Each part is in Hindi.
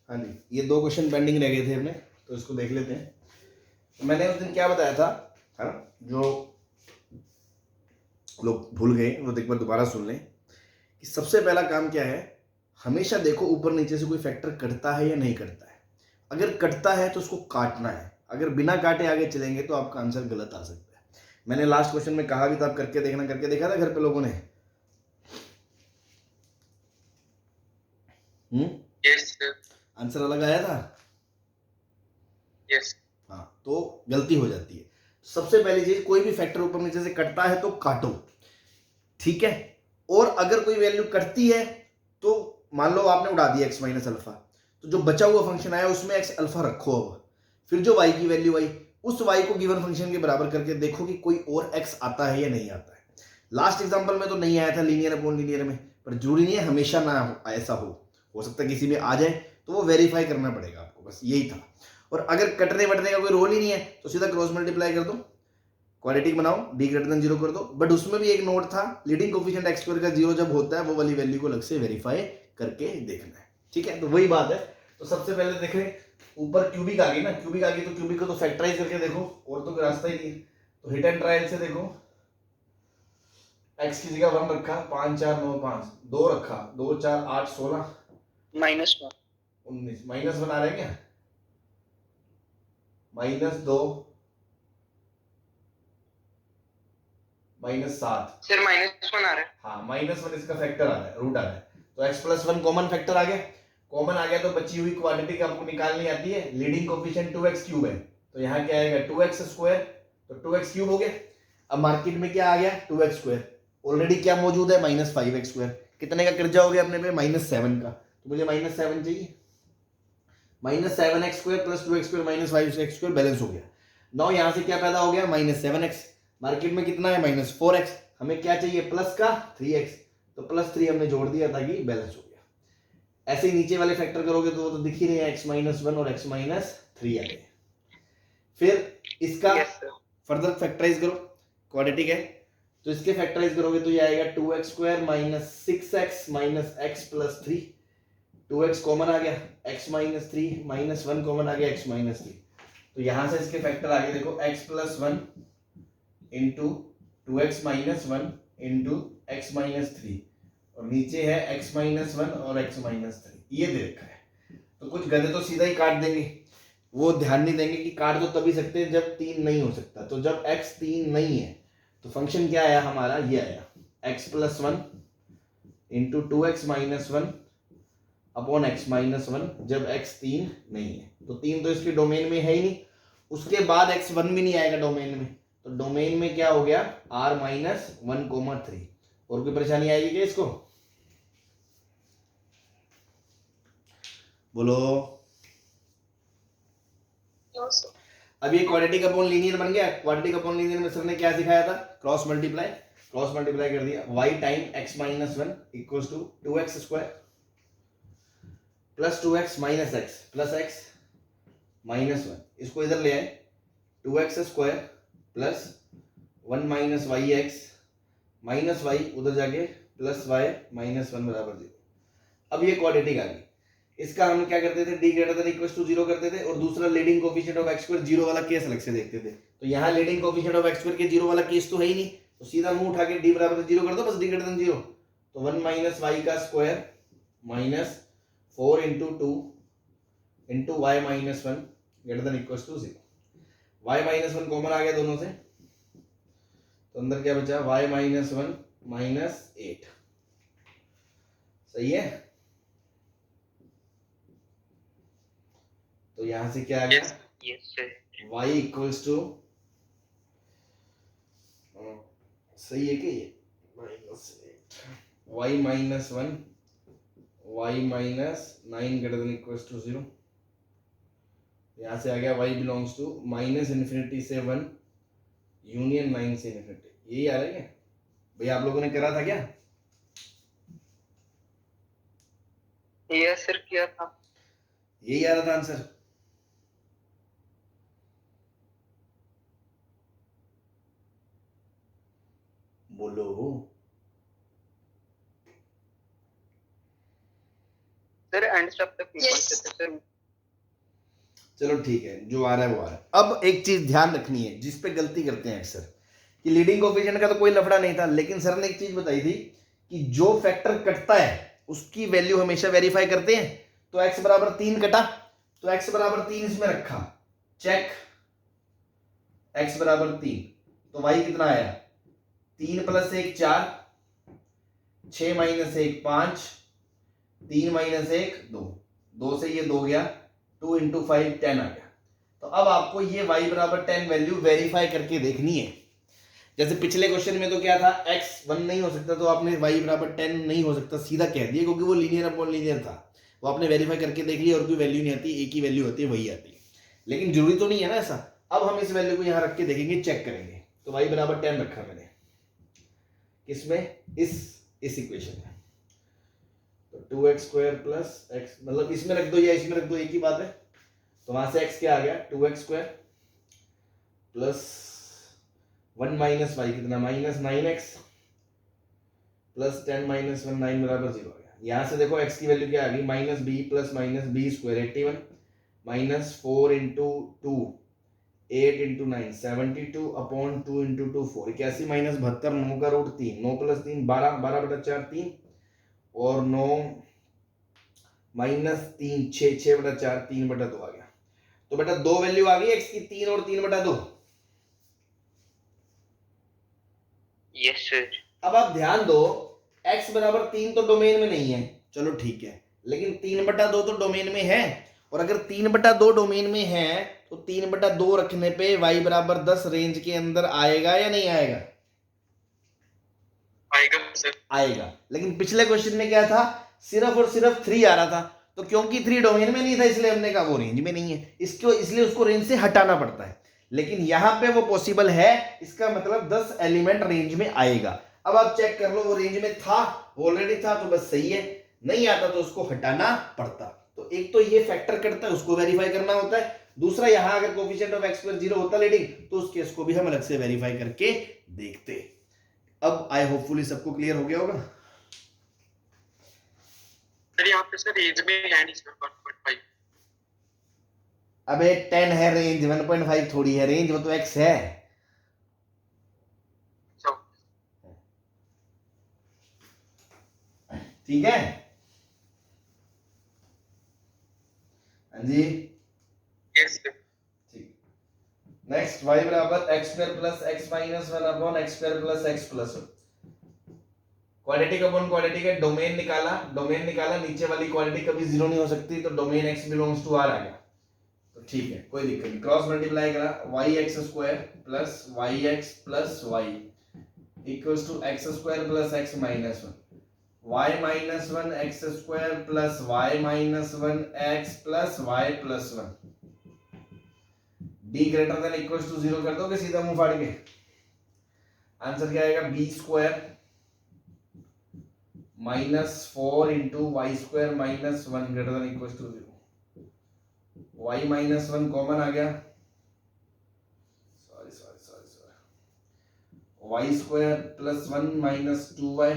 हाँ जी, ये 2 क्वेश्चन पेंडिंग रह गए थे अपने, तो इसको देख लेते हैं। तो मैंने उस दिन क्या बताया था, है ना, जो लोग भूल गए वो एक बार दोबारा सुन लें कि सबसे पहला काम क्या है, हमेशा देखो ऊपर नीचे से कोई फैक्टर कटता है या नहीं कटता है। अगर कटता है तो उसको काटना है, अगर बिना काटे आगे चलेंगे तो आपका आंसर गलत आ सकता है। मैंने लास्ट क्वेश्चन में कहा भी था, आप करके देखना, करके देखा था घर पे लोगों ने? यस आंसर अलग आया था। यस हाँ, तो गलती हो जाती है। सबसे पहली चीज, कोई भी फैक्टर ऊपर नीचे से कटता है तो काटो, ठीक है। और अगर कोई वैल्यू कटती है तो मान लो आपने उड़ा दिया x माइनस अल्फा, तो जो बचा हुआ फंक्शन आया उसमें x अल्फा रखो। अब फिर जो y की वैल्यू आई, उस y को गिवन फंक्शन के बराबर करके देखो कि कोई और x आता है या नहीं आता है। लास्ट एग्जांपल में तो नहीं आया था लीनियर अपॉन लीनियर में, पर जरूरी नहीं है हमेशा ना हो, ऐसा हो सकता है किसी में आ जाए, तो वो वेरीफाई करना पड़ेगा आपको, बस यही था। और अगर कटने वटने का कोई रोल ही नहीं है तो सीधा क्रॉस मल्टीप्लाई कर दो, क्वाड्रेटिक बनाओ, d ग्रेटर देन 0 कर दो। बट उसमें भी एक नोट था, लीडिंग कोफिशिएंट x स्क्वायर का 0 जब होता है वो वाली वैल्यू को अलग से वेरीफाई करके देखना है, ठीक है। तो वही बात है। तो सबसे पहले देखें, ऊपर क्यूबिक आ गई ना, क्यूबिक आ गई तो क्यूबिक को तो फैक्टराइज करके देखो, और तो कोई रास्ता ही नहीं है। तो हिट एंड ट्रायल से देखो, x की जगह 1 रखा, 5 4 9 5, 2 रखा, 2 4 8 16 -1 19, -1 आ रहा है क्या? -2 -7, सर -1 आ रहा है। हाँ -1 इसका फैक्टर आ रहा है, रूट आ रहा है। तो x प्लस 1 कॉमन फैक्टर आ गया, कॉमन आ गया तो बची हुई क्वाड्रेटिक आपको निकालनी आती है। लीडिंग कोफिशिएंट 2x क्यूब है, तो यहाँ क्या आएगा 2x स्क्वायर, तो 2x क्यूब हो गया। अब मार्केट में क्या आ गया 2x स्क्वायर, ऑलरेडी क्या मौजूद है -5x स्क्वायर, कितने का कर्जा हो गया अपने पे -7 का, तो मुझे -7 चाहिए। -7x square plus 2x square -5x square balance हो गया। नौ यहाँ से क्या पैदा हो गया -7x, मार्केट में कितना है -4x, हमें क्या चाहिए प्लस का 3x, तो +3 हमने जोड़ दिया ताकि बैलेंस हो गया। ऐसे ही नीचे वाले फैक्टर करोगे तो वो तो दिख ही रहे हैं, x-1 और x-3 आ गए। फिर इसका यस सर फर्दर फैक्टराइज करो, क्वाड्रेटिक है तो इसके फैक्टराइज करोगे तो ये आएगा 2x square -6x -x plus 3, 2x common आ गया, x माइनस 3 -1 कॉमन आ गया, x माइनस 3। तो यहां से इसके फैक्टर आगे देखो, x plus 1 into 2x minus 1 into x minus 3, और नीचे है x माइनस 1 और x माइनस 3, ये दे रखा है। तो कुछ गधे तो सीधा ही काट देंगे, वो ध्यान नहीं देंगे कि काट तो तभी सकते हैं जब 3 नहीं हो सकता। तो जब x 3 नहीं है तो फंक्शन क्या आया हमारा, ये आया x plus 1 into 2x minus 1 upon x minus 1, जब x 3 नहीं है। तो 3 तो इसके डोमेन में है ही नहीं, उसके बाद x 1 भी नहीं आएगा डोमेन में, तो डोमेन में क्या हो गया r माइनस 1,3। और कोई परेशानी आएगी क्या इसको, बोलो। अब ये क्वाड्रेटिक अपॉन लीनियर बन गया। क्वाड्रेटिक अपॉन लीनियर में सर ने क्या सिखाया था, क्रॉस मल्टीप्लाई, क्रॉस मल्टीप्लाई कर दिया, y time x minus 1 equals to 2x square plus 2x minus x plus x minus 1, इसको इधर ले आए, 2x square plus 1 minus y x minus y, उधर जाके प्लस वाई माइनस 1 बराबर 0। अब ये क्वाड्रेटिक आ गई, इसका हम क्या करते थे, d greater than equals to 0 करते थे, और दूसरा leading coefficient of x square 0 वाला केस अलग से देखते थे। तो यहाँ leading coefficient of x square के 0 वाला केस तो है ही नहीं, तो सीधा मुंह उठा के d बराबर 0 कर दो, बस d ग्रेटर देन 0। तो 1 माइनस वाई का square minus 4 into 2 into y minus 1 greater than equals to 0। y minus 1 common आ गया दोनों से, तो अंदर क्या बचा y माइनस 1 माइनस 8, सही है। तो यहां से क्या आ गया, yes sir y equals to, सही है कि ये -8, y minus 1 y minus 9 greater than equals to 0। यहां से आ गया y belongs to minus infinity से 1 यूनियन 9 से इन्फिनिटी, यही आ रहा है क्या भैया, आप लोगों ने करा था क्या? यस सर किया था। यही आ रहा था आंसर, बोलो। सर एंड स्टेप तक Yes. पहुंचे थे सर। चलो ठीक है, जो आ रहा है वो आ रहा है। अब एक चीज ध्यान रखनी है जिस पे गलती करते हैं अक्सर, कि लीडिंग कोएफिशिएंट का तो कोई लफड़ा नहीं था, लेकिन सर ने एक चीज बताई थी कि जो फैक्टर कटता है उसकी वैल्यू हमेशा वेरीफाई करते हैं। तो x बराबर 3 कटा, तो x बराबर 3 इसमें रखा, चेक, x बराबर 3, तो y कितना आया, 3 + 1 4, 6 - 1 5, 3 - 1 2, 2 से ये 2 गया, 2 × 5 10 आ गया। तो अब आपको ये y बराबर 10 वैल्यू वेरीफाई करके देखनी है। जैसे पिछले क्वेश्चन में तो क्या था, x 1 नहीं हो सकता, तो आपने y बराबर 10 नहीं हो सकता सीधा कह दिया, क्योंकि वो लीनियर अपॉन लीनियर था, वो आपने वेरीफाई करके देख लिया और कोई वैल्यू नहीं आती, एक ही वैल्यू होती है, वही आती है। लेकिन जरूरी तो नहीं है ना ऐसा। अब हम इस वैल्यू को यहाँ रख के देखेंगे, चेक करेंगे। तो y बराबर 10 रखा मैंने किसमें, इस इक्वेशन में। तो 2x² + x, मतलब इसमें रख दो या इसमें रख दो, एक ही बात है। तो वहां से x क्या आ गया, 2x² + 1 - y कितना, -9x + 10 - 1 9 बराबर 0 आ गया। यहां से देखो x की वैल्यू क्या आ गई, -b + -b² 81, -4 × 2 8 × 9 72 अपॉन 2 × 2 4, 81 - 72, 9 का रूट 3, 9 + 3 12, 12/4 3, और 9 - 3 6, 6/4 3/2 आ गया। तो बेटा दो वैल्यू आ गई x की, 3 और 3/2। Yes sir. अब आप ध्यान दो, x बराबर 3 तो डोमेन में नहीं है, चलो ठीक है, लेकिन 3/2 तो डोमेन में है। और अगर 3/2 डोमेन में है तो 3/2 रखने पे y बराबर 10 रेंज के अंदर आएगा या नहीं आएगा, आएगा सर। आएगा। लेकिन पिछले क्वेश्चन में क्या था, सिर्फ और सिर्फ 3 आ रहा था, तो क्योंकि 3 डोमेन में नहीं था इसलिए हमने कहा वो रेंज में नहीं है, इसको इसलिए उसको रेंज से हटाना पड़ता है। लेकिन यहां पे वो पॉसिबल है, इसका मतलब 10 एलिमेंट रेंज में आएगा। अब आप चेक कर लो, वो रेंज में था, ऑलरेडी था, तो बस सही है, नहीं आता तो उसको हटाना पड़ता। तो एक तो ये फैक्टर करता है, उसको वेरीफाई करना होता है। दूसरा, यहां अगर कोएफिशिएंट ऑफ x² 0 होता लीडिंग, तो उस केस को भी हम अलग से वेरीफाई करके देखते। अब आई होपफुली सबको क्लियर हो गया होगा। सर यहाँ पे सर रेंज में है नहीं सर 1.5। अबे 10 है रेंज, 1.5 थोड़ी है रेंज, वो तो x है। ठीक है, हाँ जी, यस सर। ठीक। नेक्स्ट, y बराबर x² + x - 1 upon x² + x + 1। Quadratic upon quadratic है, डोमेन निकाला, डोमेन निकाला, नीचे वाली क्वाड्रेटिक कभी जीरो नहीं हो सकती, तो domain x belongs to r आ गया, तो ठीक है, कोई दिक्कत नहीं। क्रॉस मल्टीप्लाई करा, yx² + yx + y equals to x² + x - 1, y - 1 x² + y - 1 x + y + 1। d greater than equals to 0 कर दोगे सीधा मुंह फाड़ के, आंसर क्या आएगा, b² - 4 × y² - 1 greater than equals to 0। y - 1 common आ गया, सॉरी, y² + 1 - 2y,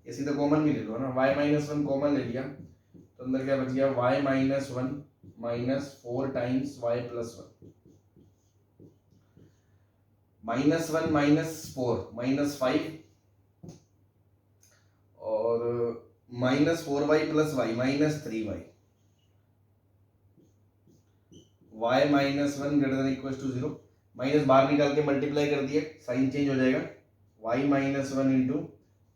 ये सीधा कॉमन भी ले लो ना, y - 1 कॉमन ले लिया, तो अंदर क्या बच गया, y - 1 -4 टाइम्स y + 1, -1 - 4 -5, और -4y + y -3y, y - 1 greater than equals to 0, minus बाहर निकाल के मल्टीप्लाई कर दिए, साइन चेंज हो जाएगा, y - 1 ×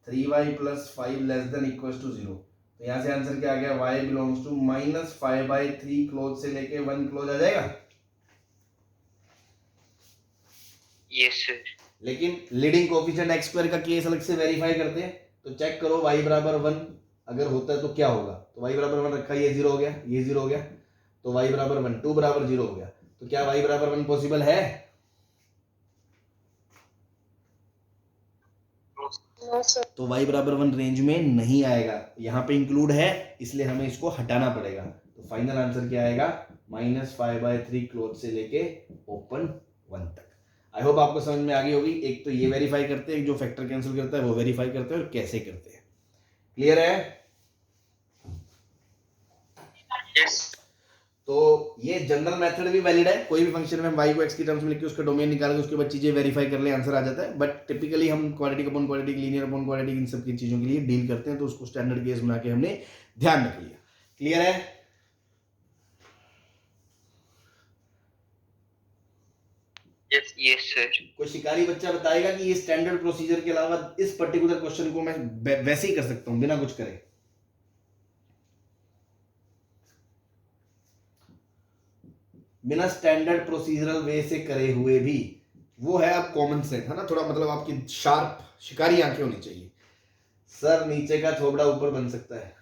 3y + 5 less than equals to 0। तो यहाँ से आंसर क्या आ गया, y बिलोंग्स टू -5/3 क्लोज से लेके 1 क्लोज आ जाएगा। Yes sir. लेकिन लीडिंग कोएफिशिएंट x² का केस अलग से वेरीफाई करते हैं, तो चेक करो y बराबर 1 अगर होता है तो क्या होगा। तो y बराबर 1 रखा, ये 0 हो गया, ये 0 हो गया, तो y बराबर 1, 2 बराबर 0 हो गया। तो क्या y बराबर 1 पॉसिबल है? No sir. तो y बराबर 1 रेंज में नहीं आएगा, यहाँ पे इंक्लूड है, इसलिए हमें इसको हटाना पड़ेगा। तो फाइनल आंसर क्या आएगा, -5/3 क्लोज से लेके ओपन 1 तक। आई होप आपको समझ में आ गई होगी। एक तो ये वेरीफाई करते हैं, जो फैक्टर कैंसिल करता है वो वेरीफाई करते हैं, और कैसे करते हैं, क्लियर है? Yes. तो ये जनरल मेथड भी वैलिड है, कोई भी फंक्शन में हम y को x की टर्म्स में लिख के उसका डोमेन निकाल के उसके बाद चीजें वेरीफाई कर ले आंसर आ जाता है, बट टिपिकली हम quadratic upon quadratic, linear upon quadratic, इन सब की चीजों के लिए डील करते हैं, तो उसको स्टैंडर्ड केस बना के हमने ध्यान रख लिया। क्लियर है? Yes. Yes, sir. कोई शिकारी बच्चा बताएगा कि ये स्टैंडर्ड प्रोसीजर के अलावा इस पर्टिकुलर क्वेश्चन को मैं वैसे ही कर सकता हूं बिना कुछ करे? बिना स्टैंडर्ड प्रोसीजरल वे से करे हुए भी, वो है अब कॉमन सेंस, है ना, थोड़ा मतलब आपकी शार्प शिकारी आंखें होनी चाहिए। सर नीचे का थोबड़ा ऊपर बन सकता है,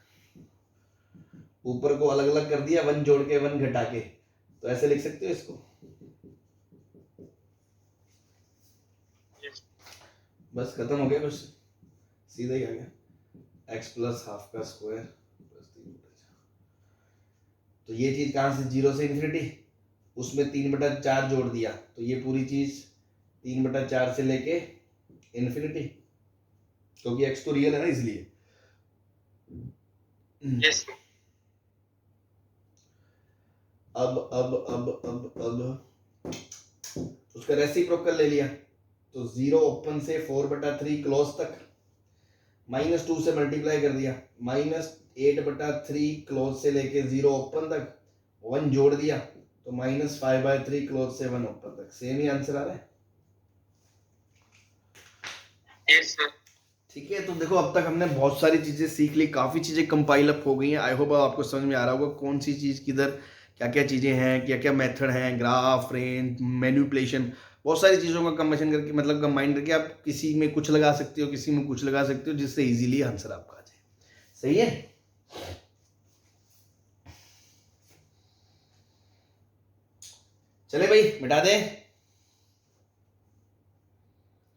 ऊपर को अलग अलग कर दिया, वन जोड़ के वन घटा के, तो ऐसे लिख सकते हो इसको। Yes. बस खत्म हो गया, कुछ सीधा ही आ गया, x प्लस हाफ का स्क्वायर प्लस 3/4। तो ये चीज कहां से, 0 से इन्फिनिटी, उसमें 3/4 जोड़ दिया, तो ये पूरी चीज 3/4 से लेके इन्फिनिटी, क्योंकि x तो रियल है ना इसलिए। Yes. अब उसका रेसिप्रोकल ले लिया, तो 0 ओपन से 4/3 क्लोज तक, -2 से मल्टीप्लाई कर दिया, -8/3 क्लोज से लेके 0 ओपन तक, 1 जोड़ दिया, तो -5/3 क्लोज से 1 ओपन तक। सेम ही आंसर आ रहा है। Yes, sir. ठीक है, तो देखो अब तक हमने बहुत सारी चीजें सीख ली, काफी चीजें कंपाइल अप हो गई हैं। आई होप आपको समझ में आ रहा होगा कौन सी चीज किधर, क्या क्या चीजें हैं, क्या क्या मेथड हैं, ग्राफ, रेंज, मैनिपुलेशन, बहुत सारी चीजों का कंबाइन करके, मतलब कंबाइन करके आप किसी में कुछ लगा सकते हो, किसी में कुछ लगा सकते हो, जिससे इजीली आंसर आपका आ जाए। सही है? चले भाई मिटा दे।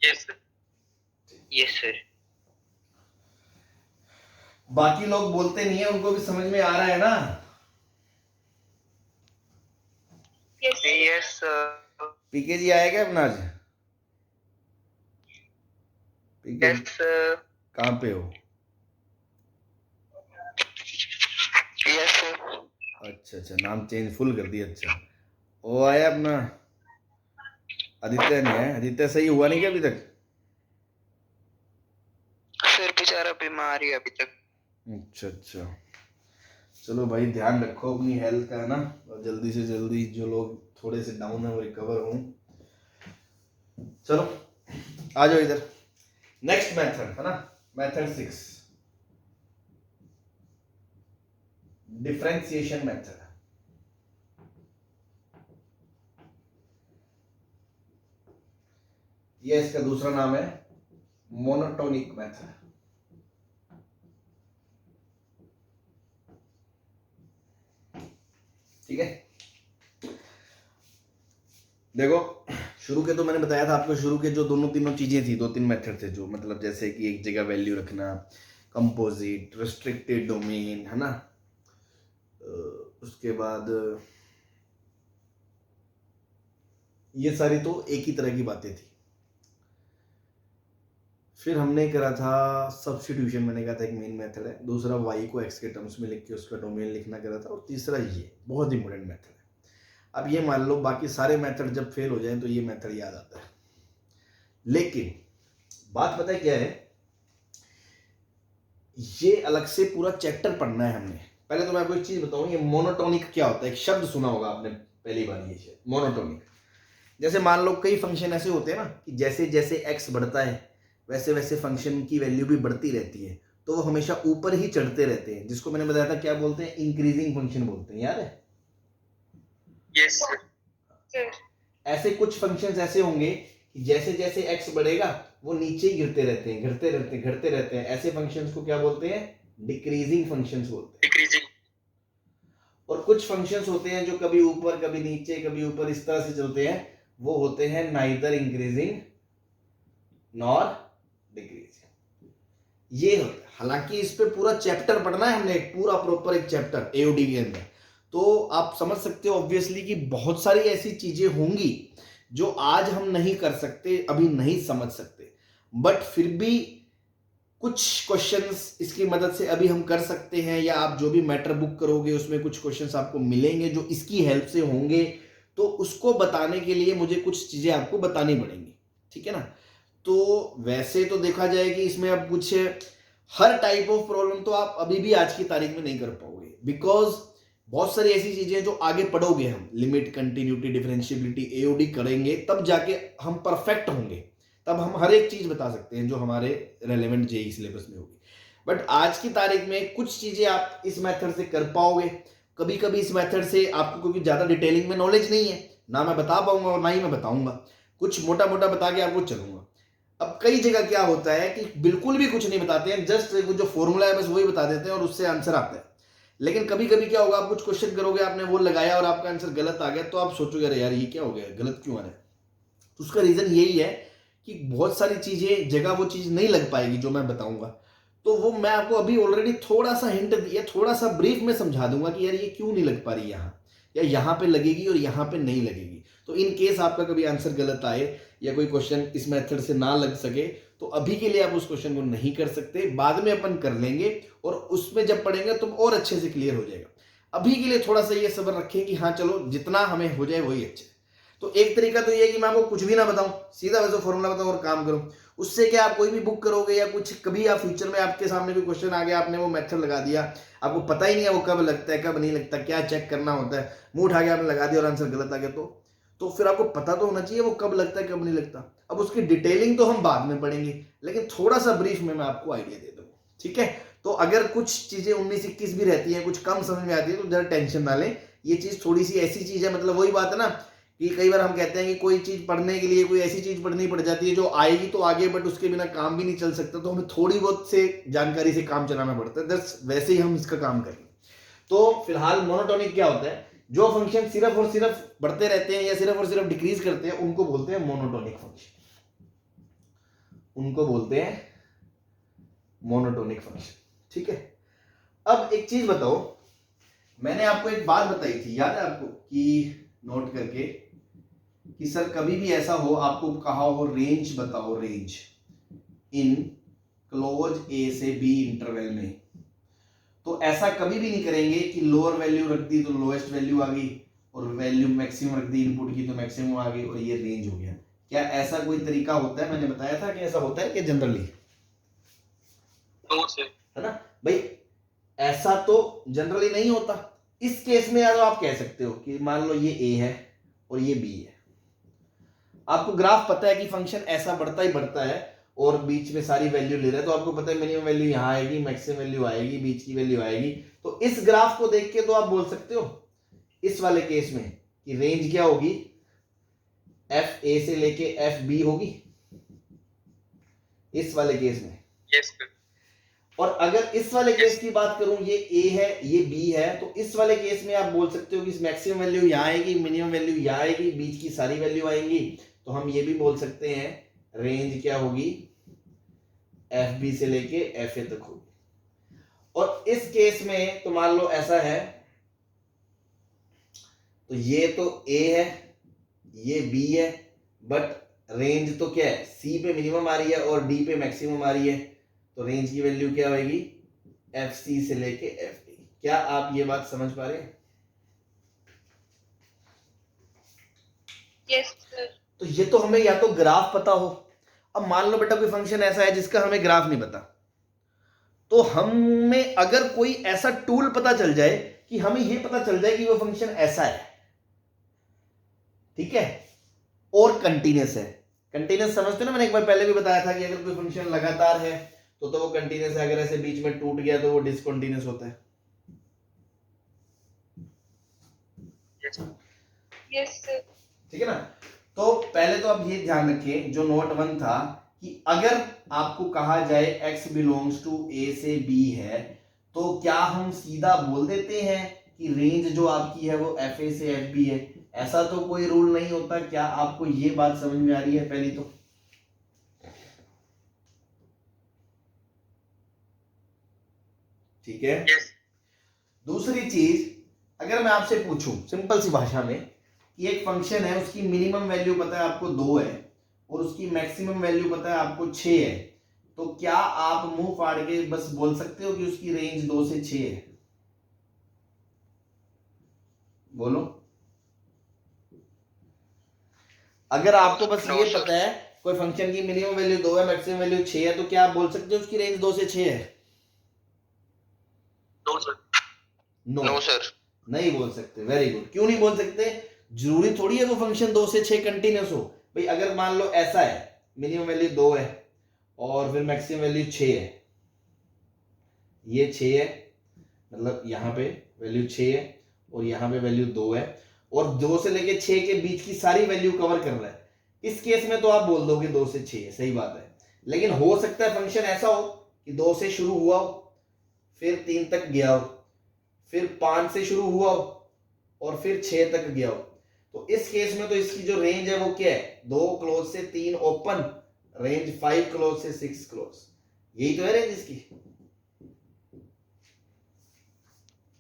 Yes, sir. Yes, sir. बाकी लोग बोलते नहीं है, उनको भी समझ में आ रहा है ना? Yes, sir. पीके जी आया क्या अपना आज? पीके Yes, sir. कहाँ पे हो? Yes, sir. अच्छा अच्छा, नाम चेंज फुल कर दिया। अच्छा, वो आया अपना आदित्य नहीं है? आदित्य सही हुआ नहीं क्या अभी तक? सर बेचारा बीमार है अभी तक। अच्छा अच्छा, चलो भाई ध्यान रखो अपनी हेल्थ का, है ना, और जल्दी से जल्दी जो लोग थोड़े से डाउन है वो रिकवर हों। चलो आ जाओ इधर, नेक्स्ट मेथड है ना, मेथड 6, डिफरेंशिएशन मेथड। ये इसका दूसरा नाम है मोनोटोनिक मेथड। ठीक है, देखो शुरू के तो मैंने बताया था आपको, शुरू के जो दोनों तीनों चीजें थी, 2-3 मेथड थे जो, मतलब जैसे कि एक जगह वैल्यू रखना, कंपोजिट, रिस्ट्रिक्टेड डोमेन, है ना, उसके बाद ये सारी तो एक ही तरह की बातें थी। फिर हमने करा था सब्स्टिट्यूशन, मैंने कहा था एक मेन मेथड है, दूसरा y को x के टर्म्स में लिख के उसका डोमेन लिखना करा था, और तीसरा ये बहुत इंपॉर्टेंट मेथड है। अब ये मान लो बाकी सारे मेथड जब फेल हो जाएं तो ये मेथड याद आता है, लेकिन बात पता है क्या है, ये अलग से पूरा चैप्टर पढ़ना है हमने। पहले तो मैं आपको एक चीज बताऊं, ये मोनोटोनिक क्या होता है, एक शब्द सुना होगा आपने पहली बार, ये मोनोटोनिक। जैसे मान लो कई फंक्शन ऐसे होते हैं ना कि जैसे जैसे x बढ़ता है वैसे वैसे फंक्शन की वैल्यू भी बढ़ती रहती है, तो वो हमेशा ऊपर ही चढ़ते रहते हैं, जिसको मैंने बताया था क्या बोलते हैं, इंक्रीजिंग फंक्शन बोलते हैं, याद है? Yes, sir. ऐसे कुछ फंक्शंस ऐसे होंगे कि जैसे जैसे x बढ़ेगा वो नीचे ही गिरते रहते हैं, घटते रहते हैं, ऐसे फंक्शंस को क्या बोलते हैं, डिक्रीजिंग फंक्शंस बोलते हैं। Decreasing. और कुछ फंक्शंस होते हैं जो कभी ऊपर कभी नीचे कभी ऊपर इस तरह से चलते हैं, वो होते हैं नाइदर इंक्रीजिंग नॉर डिक्रीजिंग। ये होता है, हालांकि इस पे पूरा चैप्टर पढ़ना है हमने, एक पूरा प्रॉपर एक चैप्टर एओडी के अंदर, तो आप समझ सकते हो ऑब्वियसली कि बहुत सारी ऐसी चीजें होंगी जो आज हम नहीं कर सकते, अभी नहीं समझ सकते, बट फिर भी कुछ क्वेश्चंस इसकी मदद से अभी हम कर सकते हैं, या आप जो भी मैटर बुक करोगे उसमें कुछ क्वेश्चंस आपको मिलेंगे जो इसकी हेल्प से होंगे, तो उसको बताने के लिए मुझे कुछ चीज़ें आपको बतानी पड़ेंगी, ठीक है ना। तो वैसे तो देखा जाए कि इसमें अब कुछ हर टाइप ऑफ प्रॉब्लम तो आप अभी भी आज की तारीख में नहीं कर पाओगे, बिकॉज बहुत सारी ऐसी चीजें जो आगे पढ़ोगे हम, लिमिट, कंटिन्यूटी, डिफरेंशिएबिलिटी, एओडी करेंगे तब जाके हम परफेक्ट होंगे, तब हम हर एक चीज बता सकते हैं जो हमारे रेलेवेंट जेईई सिलेबस में होगी। बट आज की तारीख में कुछ चीजें आप इस मेथड से कर पाओगे, कभी कभी इस मेथड से आपको, क्योंकि ज्यादा डिटेलिंग में नॉलेज नहीं है ना, मैं बता पाऊंगा और ना ही मैं बताऊंगा, कुछ मोटा मोटा बता के आपको चलूंगा। अब कई जगह क्या होता है कि बिल्कुल भी कुछ नहीं बताते हैं, जस्ट जो फॉर्मूला है बस वही बता देते हैं और उससे आंसर आता है। लेकिन कभी कभी क्या होगा, आप कुछ क्वेश्चन करोगे, आपने वो लगाया और आपका आंसर गलत आ गया, तो आप सोचोगे अरे यार ये क्या हो गया, गलत क्यों आ रहा है। तो उसका रीजन यही है कि बहुत सारी चीजें जगह वो चीज नहीं लग पाएगी जो मैं बताऊंगा, तो वो मैं आपको अभी ऑलरेडी थोड़ा सा हिंट दिया, थोड़ा सा ब्रीफ में समझा दूंगा कि यार ये क्यों नहीं लग पा रही यहाँ, या यहाँ पे लगेगी और यहाँ पे नहीं लगेगी। तो इन केस आपका कभी आंसर गलत आए या कोई क्वेश्चन इस मेथड से ना लग सके, तो अभी के लिए आप उस क्वेश्चन को नहीं कर सकते, बाद में अपन कर लेंगे और उसमें जब पढ़ेंगे तो और अच्छे से क्लियर हो जाएगा। अभी के लिए थोड़ा सा ये सब्र रखें कि हाँ चलो जितना हमें हो जाए वही अच्छा है। तो एक तरीका तो ये है कि मैं आपको कुछ भी ना बताऊं, सीधा वैसे फॉर्मूला बताऊं और काम करूं। उससे क्या, आप कोई भी बुक करोगे या कुछ, कभी आप फ्यूचर में आपके सामने कोई क्वेश्चन आ गया, आपने वो मेथड लगा दिया, आपको पता ही नहीं है वो कब लगता है कब नहीं लगता, क्या चेक करना होता है, मुंह उठा के आपने लगा दिया और आंसर गलत आ गया, तो फिर आपको पता तो होना चाहिए वो कब लगता है कब नहीं लगता। अब उसकी डिटेलिंग तो हम बाद में पढ़ेंगे, लेकिन थोड़ा सा ब्रीफ में मैं आपको आइडिया दे दूंगा, ठीक है। तो अगर कुछ चीजें 19-21 भी रहती हैं, कुछ कम समझ में आती है, तो जरा टेंशन ना लें, ये चीज थोड़ी सी ऐसी चीज है, मतलब वही बात है ना कि कई बार हम कहते हैं कि कोई चीज पढ़ने के लिए कोई ऐसी चीज पढ़नी पड़ जाती है जो आएगी तो आगे, बट उसके बिना काम भी नहीं चल सकता, तो हमें थोड़ी बहुत से जानकारी से काम चलाना पड़ता है, वैसे ही हम इसका काम करें। तो फिलहाल मोनोटोनिक क्या होता है, जो फंक्शन सिर्फ और सिर्फ बढ़ते रहते हैं या सिर्फ और सिर्फ डिक्रीज करते हैं उनको बोलते हैं मोनोटोनिक फंक्शन, उनको बोलते हैं मोनोटोनिक फंक्शन, ठीक है। अब एक चीज बताओ, मैंने आपको एक बात बताई थी, याद है आपको, कि नोट करके, कि सर कभी भी ऐसा हो, आपको कहा हो रेंज बताओ, रेंज इन क्लोज ए से बी इंटरवल में, तो ऐसा कभी भी नहीं करेंगे कि लोअर वैल्यू रख दी तो लोएस्ट वैल्यू आ गई, और वैल्यू मैक्सिमम रख दी इनपुट की तो मैक्सिमम आ गई और ये रेंज हो गया। क्या ऐसा कोई तरीका होता है? मैंने बताया था कि ऐसा होता है कि जनरली, है ना भाई, ऐसा तो जनरली नहीं होता। इस केस में यार आप कह सकते हो कि मान लो ये ए है और ये बी है, आपको ग्राफ पता है कि फंक्शन ऐसा बढ़ता ही बढ़ता है और बीच में सारी वैल्यू ले रहा है, तो आपको पता है मिनिमम वैल्यू यहाँ आएगी, मैक्सिमम वैल्यू आएगी, बीच की वैल्यू आएगी। तो इस ग्राफ को देख के तो आप बोल सकते हो इस वाले केस में कि रेंज क्या होगी, एफ ए से लेके एफ बी होगी, इस वाले केस में। yes, और अगर इस वाले केस की बात करूं, ये ए है ये बी है, तो इस वाले केस में आप बोल सकते हो कि मैक्सिमम वैल्यू यहाँ आएगी, मिनिमम वैल्यू यहाँ आएगी, बीच की सारी वैल्यू आएंगी। तो हम ये भी बोल सकते हैं रेंज क्या होगी, एफ बी से लेके एफ ए तक होगी। और इस केस में तो मान लो ऐसा है, तो ये तो ए है ये बी है, बट रेंज तो क्या है, सी पे मिनिमम आ रही है और डी पे मैक्सिमम आ रही है, तो रेंज की वैल्यू क्या होगी, एफ सी से लेके एफ डी। क्या आप ये बात समझ पा रहे हैं? Yes sir. तो ये तो हमें या तो ग्राफ पता हो, अब मान लो बेटा कोई फंक्शन ऐसा है जिसका हमें ग्राफ नहीं पता, तो हमें अगर कोई ऐसा टूल पता चल जाए कि हमें ये पता चल जाए कि वो फंक्शन ऐसा है, ठीक है, और कंटीन्यूअस है। कंटीन्यूअस समझते हो ना, मैंने एक बार पहले भी बताया था कि अगर कोई फंक्शन लगातार है तो वो कंटीन्यूअस है, अगर ऐसे बीच में टूट गया तो वो डिसकंटीन्यूअस होता है। Yes sir. ठीक है ना। तो पहले तो आप ये ध्यान रखिए, जो नोट 1 था, कि अगर आपको कहा जाए x बिलोंग्स टू a से b है, तो क्या हम सीधा बोल देते हैं कि रेंज जो आपकी है वो fa से fb है? ऐसा तो कोई रूल नहीं होता। क्या आपको ये बात समझ में आ रही है? पहली तो ठीक है। yes, दूसरी चीज, अगर मैं आपसे पूछूं सिंपल सी भाषा में कि एक फंक्शन है, उसकी मिनिमम वैल्यू पता है आपको 2 है और उसकी मैक्सिमम वैल्यू पता है आपको 6 है, तो क्या आप मुंह फाड़ के बस बोल सकते हो कि उसकी रेंज 2 से 6 है? बोलो। अगर आपको बस No, ये sir. पता है कोई फंक्शन की मिनिमम वैल्यू 2 है, मैक्सिमम वैल्यू 6 है, तो क्या आप बोल सकते हो उसकी रेंज 2 से 6 है? No, sir. No No, sir. नहीं बोल सकते। Very good. क्यों नहीं बोल सकते? जरूरी थोड़ी है वो फंक्शन 2 से 6 कंटिन्यूस हो। भाई अगर मान लो ऐसा है, मिनिमम वैल्यू 2 है और फिर मैक्सिमम वैल्यू 6 है, ये 6 है, मतलब यहाँ पे वैल्यू 6 है और यहाँ पे वैल्यू 2 है, और 2 से लेके 6 के बीच की सारी वैल्यू कवर कर रहा है, इस केस में तो आप बोल दोगे 2 से 6 है, सही बात है। लेकिन हो सकता है फंक्शन ऐसा हो कि 2 से शुरू हुआ हो, फिर 3 तक गया हो, फिर 5 से शुरू हुआ हो और फिर 6 तक गया हो। तो इस केस में तो इसकी जो रेंज है वो क्या है? 2 क्लोज से 3 ओपन, रेंज 5 क्लोज से 6 क्लोज, यही तो है रेंज इसकी।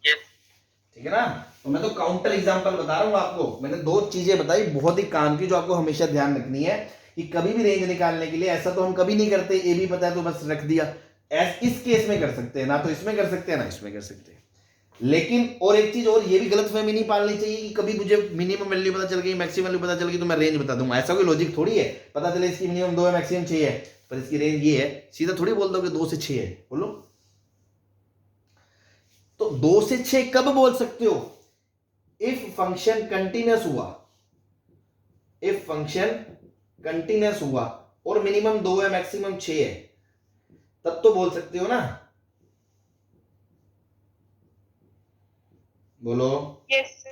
Yes. ठीक है ना? तो मैं तो काउंटर एग्जांपल बता रहा हूं आपको। मैंने 2 चीजें बताई बहुत ही काम की, जो आपको हमेशा ध्यान रखनी है कि कभी भी रेंज निकालने के लिए ऐसा तो हम कभी नहीं करते, ए भी पता है तो बस रख दिया। इस केस में कर सकते हैं ना, तो इसमें कर सकते हैं ना इसमें कर सकते हैं। लेकिन और एक चीज और, ये भी गलतफहमी नहीं पालनी चाहिए कि कभी मुझे मिनिमम वैल्यू पता चल गई, मैक्सिमम वैल्यू पता चल गई तो मैं रेंज बता दूंगा। ऐसा कोई लॉजिक थोड़ी है। पता चले इसकी मिनिमम 2 है, मैक्सिमम 6 है, पर इसकी रेंज ये है, सीधा थोड़ी बोल दोगे 2 से 6 है। बोलो। तो 2 से 6 कब बोल सकते हो? इफ फंक्शन कंटिन्यूस हुआ, इफ फंक्शन कंटिन्यूस हुआ और मिनिमम 2 है, मैक्सिमम 6 है, तब तो बोल सकते हो ना। बोलो। Yes, sir.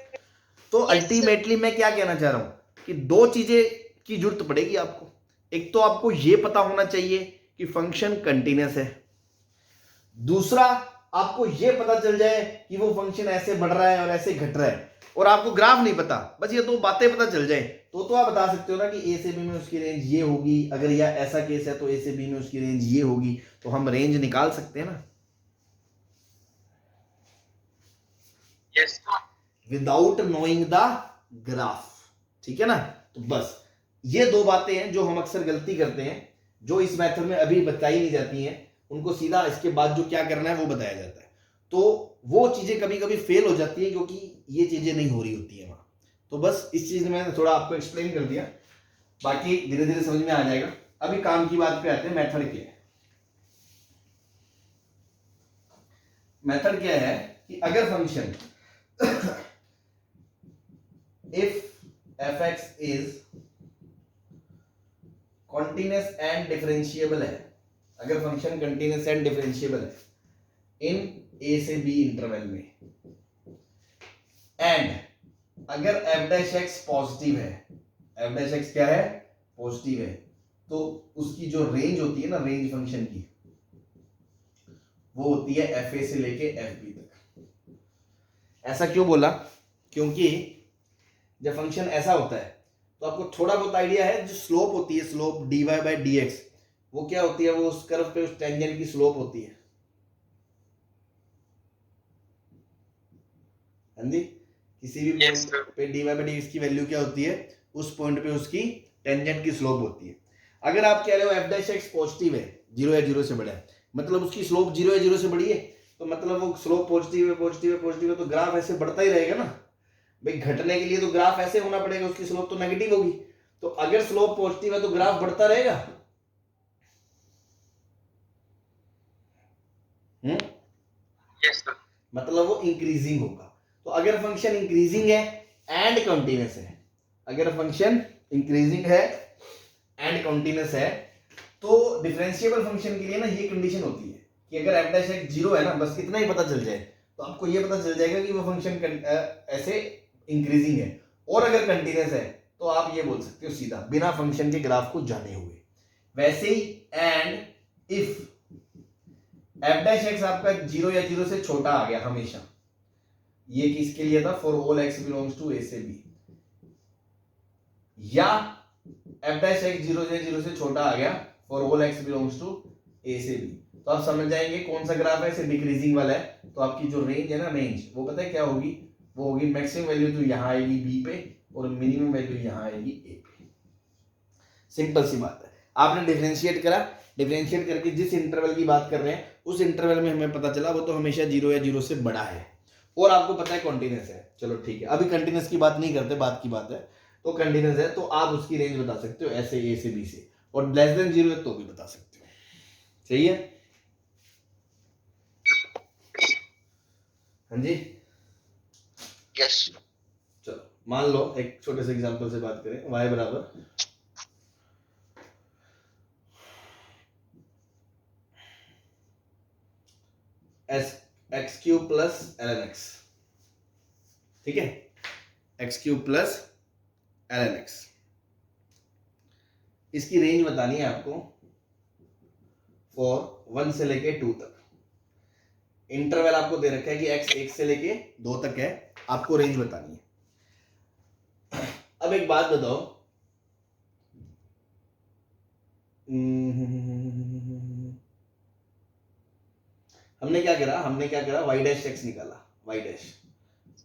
तो Yes, sir. अल्टीमेटली मैं क्या कहना चाह रहा हूं कि 2 चीजें की जरूरत पड़ेगी आपको। एक तो आपको यह पता होना चाहिए कि फंक्शन कंटिन्यूस है, दूसरा आपको यह पता चल जाए कि वो फंक्शन ऐसे बढ़ रहा है और ऐसे घट रहा है, और आपको ग्राफ नहीं पता, बस ये 2 बातें पता चल जाए, तो आप बता सकते हो ना कि ए से बी में उसकी रेंज ये होगी। अगर यह ऐसा केस है तो ए से बी में उसकी रेंज ये होगी, तो हम रेंज निकाल सकते हैं ना Yes. Without knowing the graph. ठीक है ना? तो बस ये 2 बातें हैं जो हम अक्सर गलती करते हैं, जो इस मेथड में अभी बताई नहीं जाती हैं, उनको सीधा इसके बाद जो क्या करना है वो बताया जाता है। तो वो चीजें कभी कभी फेल हो जाती है क्योंकि ये चीजें नहीं हो रही होती है वहां। तो बस इस चीज में मैंने थोड़ा आपको एक्सप्लेन कर दिया, बाकी धीरे धीरे समझ में आ जाएगा। अभी काम की बात पे आते हैं। मेथड क्या है? मेथड क्या है कि अगर function if fx is continuous and differentiable है, अगर फंक्शन कंटिन्यूस एंड डिफरेंशिएबल है इन a से b इंटरवल में, एंड अगर f डैश x पॉजिटिव है, f डैश x क्या है? पॉजिटिव है, तो उसकी जो रेंज होती है ना, रेंज फंक्शन की, वो होती है fa से लेके fb तक। ऐसा क्यों बोला? क्योंकि जब फंक्शन ऐसा होता है तो आपको थोड़ा बहुत आइडिया है, जो स्लोप होती है, स्लोप dy बाई dx, वो क्या होती है? वो उस कर्व पे उस टेंजेंट की स्लोप होती है। हाँ जी, किसी भी Yes, पॉइंट पे dy बाई dx की वैल्यू क्या होती है? उस पॉइंट पे उसकी टेंजेंट की स्लोप होती है। अगर आप कह रहे हो f डैश x पॉजिटिव है, 0 या 0 से बड़ा है, मतलब उसकी स्लोप 0 या 0 से बड़ी है, तो मतलब वो स्लोप पॉजिटिव है, पॉजिटिव है, पॉजिटिव है, तो ग्राफ ऐसे बढ़ता ही रहेगा ना भाई। घटने के लिए तो ग्राफ ऐसे होना पड़ेगा, उसकी स्लोप तो नेगेटिव होगी। तो अगर स्लोप पॉजिटिव है तो ग्राफ बढ़ता रहेगा। Yes, sir. मतलब वो इंक्रीजिंग होगा। तो अगर फंक्शन इंक्रीजिंग है एंड कंटिन्यूस है, अगर फंक्शन इंक्रीजिंग है एंड कंटिन्यूस है, तो डिफरेंशिएबल फंक्शन के लिए ना ये कंडीशन होती है कि अगर f डैश x 0 है ना, बस इतना ही पता चल जाए तो आपको ये पता चल जाएगा कि वो फंक्शन ऐसे इंक्रीजिंग है। और अगर कंटिन्यूस है तो आप ये बोल सकते हो सीधा, बिना फंक्शन के ग्राफ को जाने हुए। वैसे ही and if f dash x आपका 0 या 0 से छोटा आ गया हमेशा, ये किसके लिए था? For all x belongs to a से b, या f डैश x 0 से 0 से छोटा आ गया for all x belongs to a से b, तो आप समझ जाएंगे कौन सा ग्राफ है, इसे डिक्रीजिंग वाला है। तो आपकी जो रेंज है ना, रेंज वो पता है क्या होगी? वो होगी मैक्सिमम वैल्यू तो यहां आएगी b पे और मिनिमम वैल्यू यहां आएगी a पे। सिंपल सी बात है। आपने डिफरेंशिएट करा, डिफरेंशिएट करके जिस इंटरवल की बात कर रहे हैं उस इंटरवल में हमें पता चला वो तो हमेशा 0 या 0 से बड़ा है और आपको पता है कॉन्टिन्यूस है। चलो ठीक है, अभी कंटिन्यूस की बात नहीं करते, बात की बात है। तो कंटिन्यूस है तो आप उसकी रेंज बता सकते हो ऐसे ए से बी से, और लेस देन 0 है तो भी बता सकते हो। सही है? हाँ जी, यस। चलो मान लो एक छोटे से एग्जांपल से बात करें। y बराबर x cube plus ln x, ठीक है, x cube plus ln x। इसकी रेंज बतानी है आपको फॉर 1 से लेके 2 तक। इंटरवल आपको दे रखा है कि x 1 से लेके 2 तक है, आपको रेंज बतानी है। अब एक बात बताओ, हमने क्या करा y डैश x निकाला, y डैश,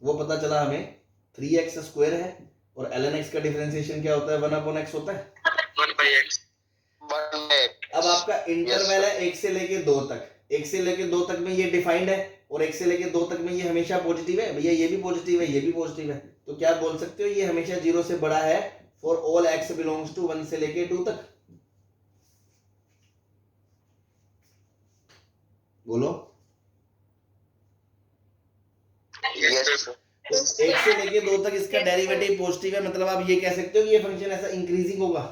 वो पता चला हमें 3x स्क्वायर है और ln x का डिफरेंशिएशन क्या होता है, 1/x होता है, 1/x। अब आपका इंटरवल है 1 से लेके 2 तक, 1 से लेके 2 तक में ये डिफाइंड है और 1 से लेके 2 तक में ये हमेशा पॉजिटिव है। भैया ये भी पॉजिटिव है, ये भी पॉजिटिव है, तो क्या बोल सकते हो, ये हमेशा 0 से बड़ा है for all x belongs to 1 से लेके 2 तक। बोलो। यस। तो 1 से लेके 2 तक इसका डेरिवेटिव पॉजिटिव है, मतलब आप ये कह सकते हो कि ये फंक्शन ऐसा इंक्रीजिंग होगा।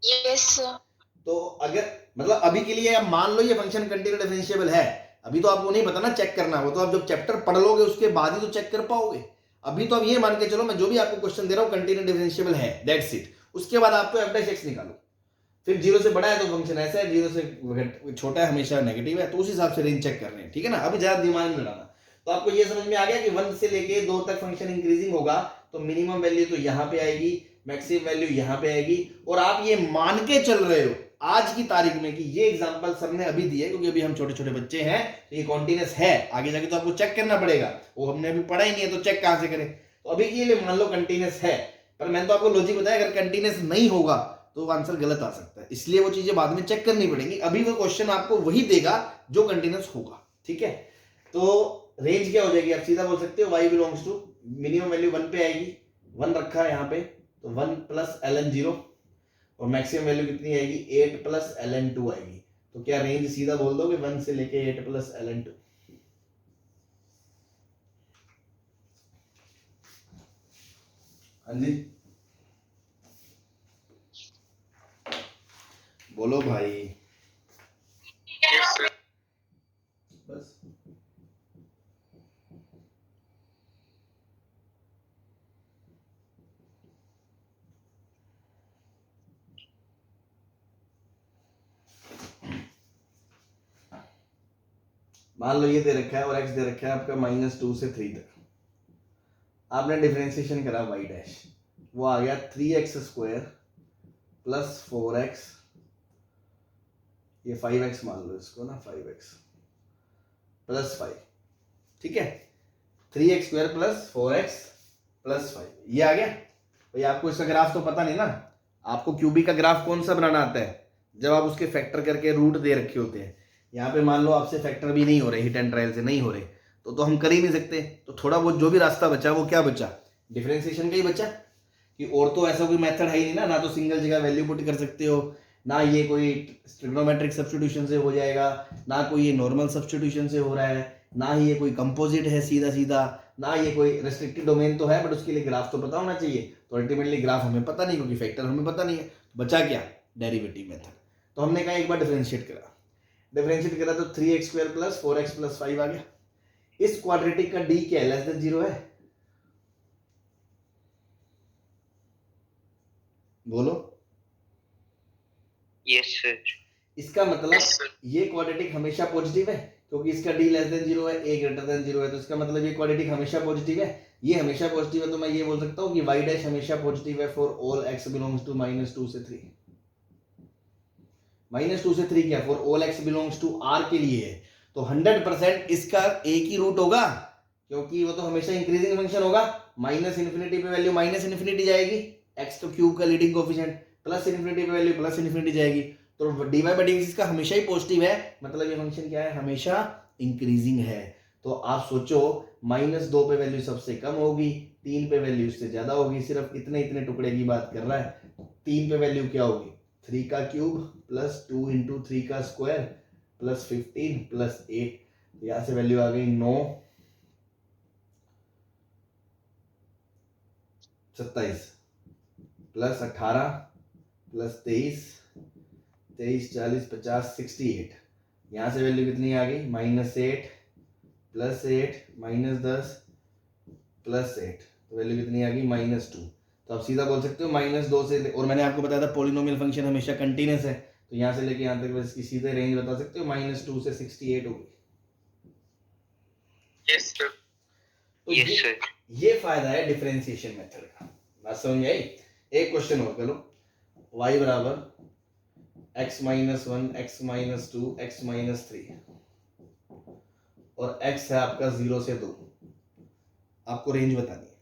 यस। तो अगर मतलब अभी के लिए आप मान लो ये फंक्शन कंटीन्यू डिफरेंशिएबल है, अभी तो आपको नहीं पता ना, चेक करना, वो तो आप जब चैप्टर पढ़ लोगे उसके बाद ही तो चेक कर पाओगे। अभी तो आप ये मान के चलो मैं जो भी आपको क्वेश्चन दे रहा हूँ कंटीन्यू डिफरेंशिएबल है, दैट्स इट। उसके बाद आप तो f डैश x निकालो, फिर 0 से बड़ा है तो फंक्शन ऐसा है, 0 से छोटा है हमेशा नेगेटिव है, तो उस हिसाब से रेंज चेक कर रहे हैं, ठीक है ना। अभी ज्यादा दिमाग में लगाना। तो आपको ये समझ में आ गया कि 1 से लेके 2 तक फंक्शन इंक्रीजिंग होगा तो मिनिमम वैल्यू तो यहाँ पे आएगी, मैक्सिमम वैल्यू यहाँ पे आएगी, और आप ये मान के चल रहे हो आज की तारीख में कि ये एग्जांपल सर ने अभी दिए, क्योंकि अभी हम छोटे छोटे बच्चे हैं तो ये कॉन्टिन्यूस है, आगे जाके तो आपको चेक करना पड़ेगा, वो हमने अभी पढ़ा ही नहीं है तो चेक कहां से करें। तो अभी के लिए मान लो कंटिन्यूस है, पर मैंने तो आपको लॉजिक बताया अगर कंटिन्यूस नहीं होगा तो आंसर गलत आ सकता है, इसलिए वो चीजें बाद में चेक करनी पड़ेगी। अभी वो क्वेश्चन आपको वही देगा जो कंटिन्यूस होगा, ठीक है। तो रेंज क्या हो जाएगी, आप सीधा बोल सकते हो y belongs to, minimum value 1 पे आएगी, 1 रखा है यहाँ पे तो 1 प्लस ln 0, और मैक्सिमम वैल्यू कितनी आएगी 8 प्लस ln 2 आएगी। तो क्या रेंज सीधा बोल दोगे 1 से लेके 8 प्लस ln 2। हाँ जी बोलो भाई। Yes sir. बस मान लो ये दे रखा है और x दे रखा है आपका -2 से 3 तक, आपने डिफरेंशिएशन करा y डैश, वो आ गया 3x स्क्वायर प्लस 4x, ये 5x मान लो इसको ना, 5x प्लस 5, ठीक है, 3x square plus 4x plus 5, ये आ गया। भाई आपको इसका ग्राफ तो पता नहीं ना, आपको क्यूबी का ग्राफ कौन सा बनाना आता है, जब आप उसके फैक्टर करके रूट दे रखे होते हैं। यहाँ पे मान लो आपसे फैक्टर भी नहीं हो रहे, हिट एंड ट्रायल से नहीं हो रहे, तो हम कर ही नहीं सकते, तो थोड़ा बहुत जो भी रास्ता बचा वो क्या बचा, डिफरेंशिएशन का ही बचा, कि और तो ऐसा कोई मेथड है ही नहीं ना तो सिंगल जगह वैल्यू पुट कर सकते हो, ना ये कोई ट्रिग्नोमेट्रिक सब्स्टिट्यूशन से हो जाएगा, ना कोई ये नॉर्मल सब्स्टिट्यूशन से हो रहा है, ना ही ये कोई कंपोजिट है सीधा सीधा, ना ये कोई रेस्ट्रिक्टेड डोमेन तो है, बट उसके लिए ग्राफ तो पता होना चाहिए। तो अल्टीमेटली ग्राफ हमें पता नहीं क्योंकि फैक्टर हमें पता नहीं है, बचा क्या, डेरिवेटिव मेथड। तो हमने कहा एक बार डिफरेंशिएट करा तो 3x square plus 4x plus 5 आ गया। इस क्वाड्रेटिक का d क्या है, लेस देन 0 है, बोलो। Yes sir. इसका मतलब ये क्वाड्रेटिक हमेशा पॉजिटिव है क्योंकि इसका d लेस देन 0 है, a ग्रेटर देन 0 है, तो इसका मतलब ये क्वाड्रेटिक हमेशा पॉजिटिव है, ये हमेशा पॉजिटिव है, तो मैं ये बोल सकता हूँ कि y डैश हमेशा पॉजिटिव है for all x belongs to -2 से 3। -2 से 3 क्या, for all x belongs to r के लिए है, तो 100% इसका एक ही रूट होगा क्योंकि वो तो हमेशा इंक्रीजिंग फंक्शन होगा, -∞ पे वैल्यू -∞ जाएगी, x तो क्यूब का लीडिंग कोएफिशिएंट, प्लस इन्फिनिटी पे वैल्यू प्लस इन्फिनिटी जाएगी, तो d y by d x का हमेशा ही पॉजिटिव है, मतलब ये फंक्शन क्या है, हमेशा इंक्रीजिंग है। तो आप सोचो -2 पे वैल्यू सबसे कम होगी, 3 पे वैल्यू उससे ज्यादा होगी, सिर्फ इतने इतने टुकड़े की बात कर रहा है। 3 पे वैल्यू क्या होगी, 3 का क्यूब प्लस 2 इंटू 3 का स्क्वायर प्लस 15 प्लस 8, यहां से वैल्यू आ गई 9 27 प्लस 18 प्लस 23 23 40 50 68, यहां से वैल्यू कितनी आ गई, -8 प्लस 8 -10 प्लस 8, तो वैल्यू कितनी आ गई, -2। तो आप सीधा बोल सकते हो -2 से, और मैंने आपको बताया था पॉलिनोमियल फंक्शन हमेशा कंटिन्यूअस है, तो यहां से लेके यहां तक बस इसकी सीधे रेंज बता सकते हो, -2 से 68 होगी। Yes sir. तो ये फायदा है डिफरेंशिएशन मेथड का। बात समझ में आई? एक क्वेश्चन और करो, y बराबर x -1 x -2 x -3 और x है आपका 0 से 2, आपको रेंज बतानी है।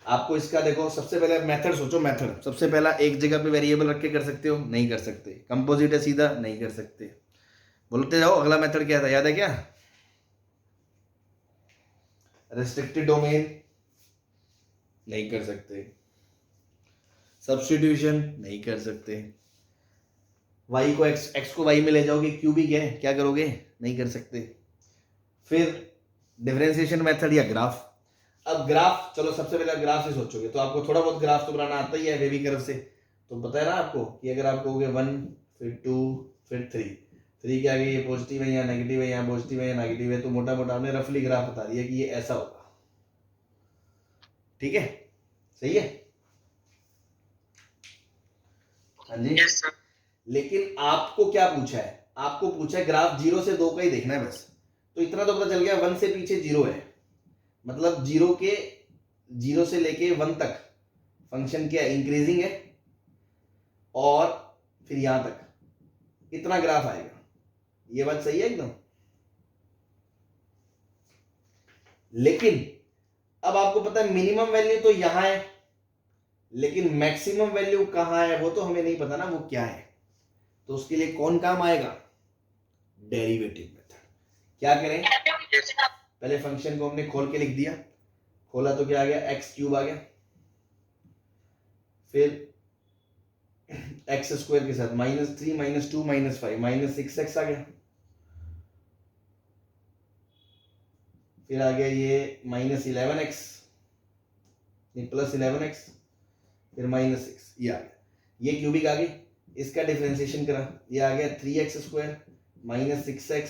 आपको इसका देखो, सबसे पहले मेथड सोचो, मेथड सबसे पहला एक जगह पे वेरिएबल रख के कर सकते हो, नहीं कर सकते। कंपोजिट है सीधा, नहीं कर सकते। बोलते जाओ अगला मेथड क्या था, याद है क्या, रेस्ट्रिक्टेड डोमेन, नहीं कर सकते। सब्स्टिट्यूशन, नहीं कर सकते। y को x को y में ले जाओगे, क्यूबिक है, क्या करोगे, नहीं कर सकते। फिर डिफरेंशिएशन मेथड या ग्राफ। अब ग्राफ, चलो सबसे पहले आप ग्राफ से सोचोगे तो आपको थोड़ा बहुत ग्राफ तो बनाना आता ही है वेवी कर्व से, तो पता है ना आपको कि अगर आप कहोगे 1 फिर 2 फिर 3 क्या है, ये पॉजिटिव है या नेगेटिव है, यहाँ पॉजिटिव है या नेगेटिव है, तो मोटा मोटा आपने रफली ग्राफ बता दिया कि ये ऐसा होगा। ठीक है, सही है, हाँ जी। Yes sir. लेकिन आपको क्या पूछा है, आपको पूछा है ग्राफ 0 से 2 का ही देखना है बस, तो इतना तो पता चल गया 1 से पीछे 0 है, मतलब 0 से लेके 1 तक फंक्शन क्या इंक्रीजिंग है, और फिर यहां तक इतना ग्राफ आएगा। ये बात सही है एकदम। लेकिन अब आपको पता है मिनिमम वैल्यू तो यहां है, लेकिन मैक्सिमम वैल्यू कहां है वो तो हमें नहीं पता ना, वो क्या है। तो उसके लिए कौन काम आएगा, डेरिवेटिव मेथड। क्या करें, पहले फंक्शन को हमने खोल के लिख दिया, खोला तो क्या आ गया, एक्स क्यूब आ गया, फिर एक्स स्क्वायर के साथ -3 -2 -5 -6x आ गया, फिर आ गया ये -11x, ये +11x, फिर -6, ये आ गया, ये क्यूबिक आ गई। इसका डिफरेंशिएशन करा, ये आ गया 3x² -6x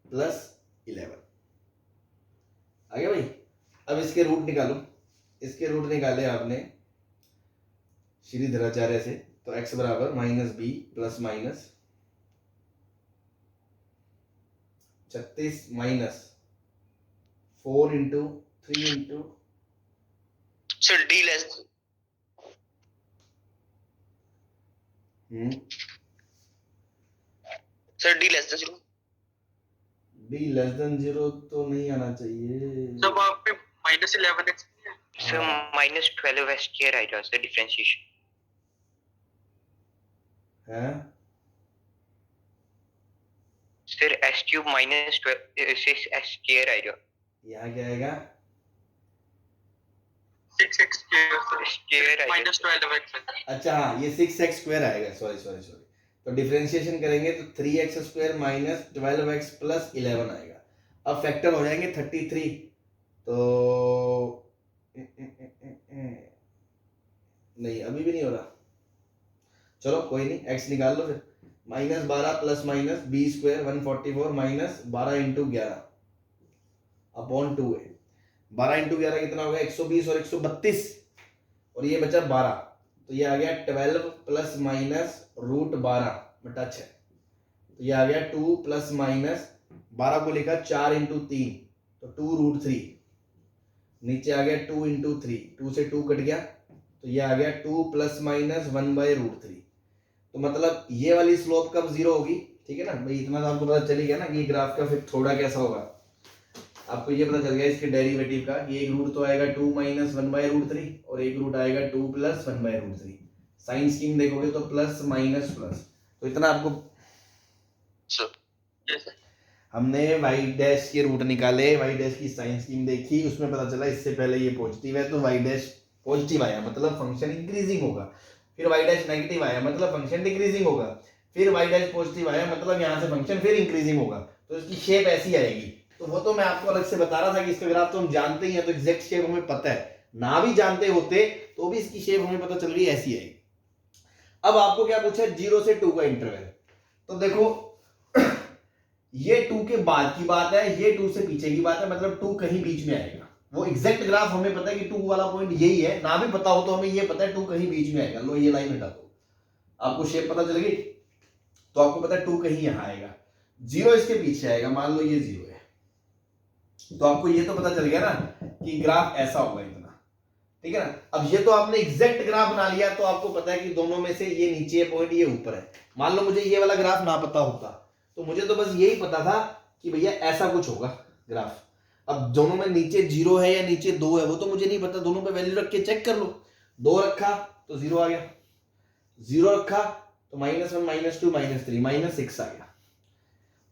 +11 आ गया भाई। अब इसके रूट निकालो, इसके रूट निकाले आपने श्रीधराचार्य से, तो x बराबर -b + -36 -4 into 3 into sir d less sir d less 0, d less than 0 तो नहीं आना चाहिए। सब वहाँ पे -11x सर -12x² आएगा सर डिफरेंशिएशन है, सर s³ -6x² आएगा, यहाँ क्या आएगा, 6x -12x। अच्छा हाँ ये 6x² आएगा, सॉरी। तो डिफरेंशिएशन करेंगे तो 3x² -12x +11 आएगा। अब फैक्टर हो जाएंगे 33, तो नहीं अभी भी नहीं हो रहा, चलो कोई नहीं, x निकाल लो फिर, -12 ± b² 144 -12 इंटू 11 अपॉन 2 है। 12 इंटू 11 कितना हो गया, 120 और 132, और ये बचा 12, तो ये आ गया 12 ± √12/6, तो ये आ गया 2 ± 12 को लिखा 4 इंटू 3, तो 2√3, नीचे आ गया 2 इंटू 3, 2 से 2 कट गया, तो ये आ गया 2 ± 1/√3। तो मतलब ये वाली स्लोप कब 0 होगी, ठीक है ना भाई, इतना तो आपको पता चल ही गया ना कि ग्राफ का फिर थोड़ा कैसा होगा, आपको ये पता चल गया इसके डेरिवेटिव का, ये एक रूट तो आएगा 2 - 1/√3 और एक रूट आएगा 2 + 1/√3, साइन स्कीम देखोगे तो प्लस माइनस प्लस, तो इतना आपको सर यस सर हमने y डैश के रूट निकाले, y डैश की साइन स्कीम देखी, उसमें पता चला इससे पहले ये पॉजिटिव है तो y डैश पॉजिटिव आया मतलब फंक्शन इंक्रीजिंग होगा, फिर y डैश नेगेटिव आया मतलब फंक्शन डिक्रीजिंग होगा, फिर y डैश पॉजिटिव आया मतलब यहाँ से फंक्शन फिर इंक्रीजिंग होगा, तो इसकी शेप ऐसी आएगी। तो वो तो मैं आपको अलग से बता रहा था कि इसका ग्राफ तो हम जानते ही हैं, तो एग्जैक्ट शेप हमें पता है, ना भी जानते होते तो भी इसकी शेप हमें पता चल गई ऐसी आएगी। अब आपको क्या पूछा है, 0 से 2 का इंटरवल, तो देखो ये 2 के बाद की बात है, ये 2 से पीछे की बात है, मतलब 2 कहीं बीच में आएगा। वो एग्जैक्ट ग्राफ हमें पता है कि 2 वाला पॉइंट यही है, ना भी पता हो तो हमें ये पता है 2 कहीं बीच में आएगा। लो ये लाइन हटा दो, आपको शेप पता चल गई, तो आपको पता है 2 कहीं यहां आएगा, 0 इसके पीछे आएगा, मान लो ये 0 है, तो आपको ये तो पता चल गया ना कि ग्राफ ऐसा होगा इतना, ठीक है ना। अब ये तो आपने एग्जैक्ट ग्राफ बना लिया, तो आपको पता है कि दोनों में से ये नीचे है पॉइंट, ये ऊपर है। मान लो मुझे ये वाला ग्राफ ना पता होता, तो मुझे तो बस यही पता था कि भैया ऐसा कुछ होगा ग्राफ। अब दोनों में नीचे 0 है या नीचे 2 है वो तो मुझे नहीं पता, दोनों पे वैल्यू रख के चेक कर लो। 2 रखा तो 0 आ गया, 0 रखा तो -1 -2 -3 -6 आ गया।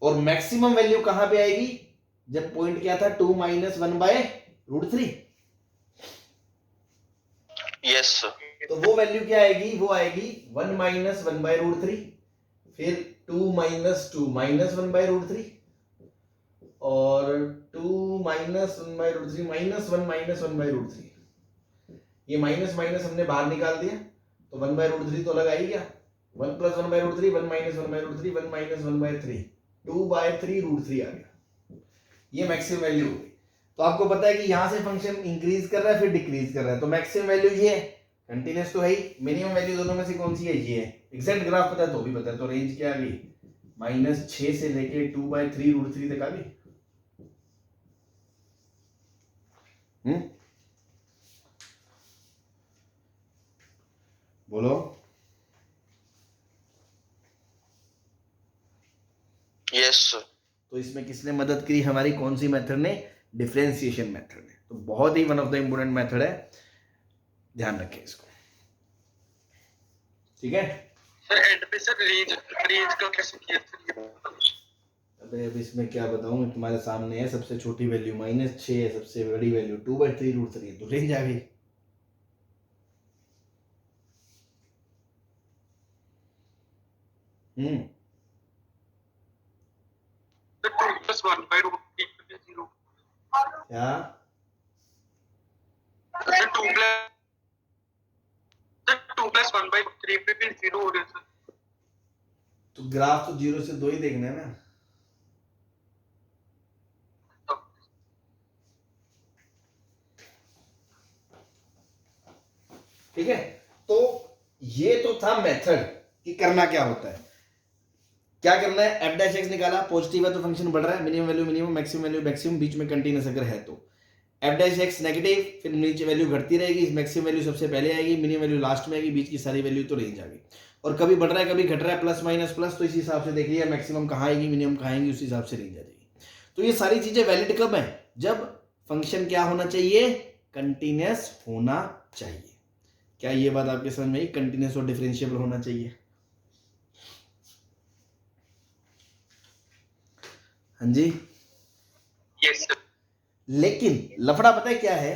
और मैक्सिमम वैल्यू कहां पे आएगी, जब पॉइंट क्या था 2 - 1/√3, यस सर तो वो वैल्यू क्या आएगी, वो आएगी 1 - 1/√3, फिर 2 - 2 -1/√3 और 2 - 1/√3 -1 -1/√3। ये माइनस माइनस हमने बाहर निकाल दिया तो 1/√3 तो अलग आ ही गया, 1 + 1/√3 1 - 1/√3 1 - 1/3 2/3√3 आ गया। ये मैक्सिमम वैल्यू हो गई। तो आपको पता है कि यहां से फंक्शन इंक्रीज कर रहा है फिर डिक्रीज कर रहा है, तो मैक्सिमम वैल्यू ये है, कंटीन्यूअस तो है ही। मिनिमम वैल्यू दोनों में से कौन सी है, ये है। एग्जैक्ट ग्राफ पता है तो भी पता है, तो रेंज क्या आ गई, -6 से लेके 2/3√3 तक आ गई। बोलो यस सर। तो इसमें किसने मदद करी, हमारी कौन सी मेथड ने, डिफरेंशिएशन मेथड ने। तो बहुत ही one of the important method है, ध्यान रखें इसको, ठीक है। सर एंड पे सर रेंज का कैसे किया सर? अबे अब इसमें क्या बताऊं, तुम्हारे सामने है, सबसे छोटी वैल्यू -6 है, सबसे बड़ी वैल्यू 2/3√3 है, तो रेंज आ गई। सर 2 + 1/√3 0 क्या, सर 2 + 1/3 पे भी 0 हो रहा है सर। तो ग्राफ तो 0 से 2 ही देखना है ना। ठीक है, तो ये तो था मेथड कि करना क्या होता है, क्या करना है। f' निकाला, पॉजिटिव है तो फंक्शन बढ़ रहा है, minimum value minimum, maximum value maximum, बीच में कंटीन्यूअस अगर है तो। f' नेगेटिव, फिर नीचे वैल्यू घटती रहेगी, मैक्सिमम वैल्यू सबसे पहले आएगी, मिनिमम वैल्यू लास्ट में आएगी, बीच की सारी वैल्यू तो रेंज आ गई। और कभी बढ़ रहा है कभी घट रहा है, प्लस माइनस प्लस, तो इस हिसाब से देख लिया मैक्सिमम कहाँ आएगी, मिनिमम कहाँ आएगी, उस हिसाब से रेंज आ जाएगी। तो ये सारी चीजें वैलिड कब है, जब फंक्शन क्या होना चाहिए, कंटिन्यूअस होना चाहिए। क्या ये बात आपके समझ में आई, कंटिन्यूअस और डिफरेंशिएबल होना चाहिए। हाँ जी, यस सर। लेकिन लफड़ा पता है क्या है,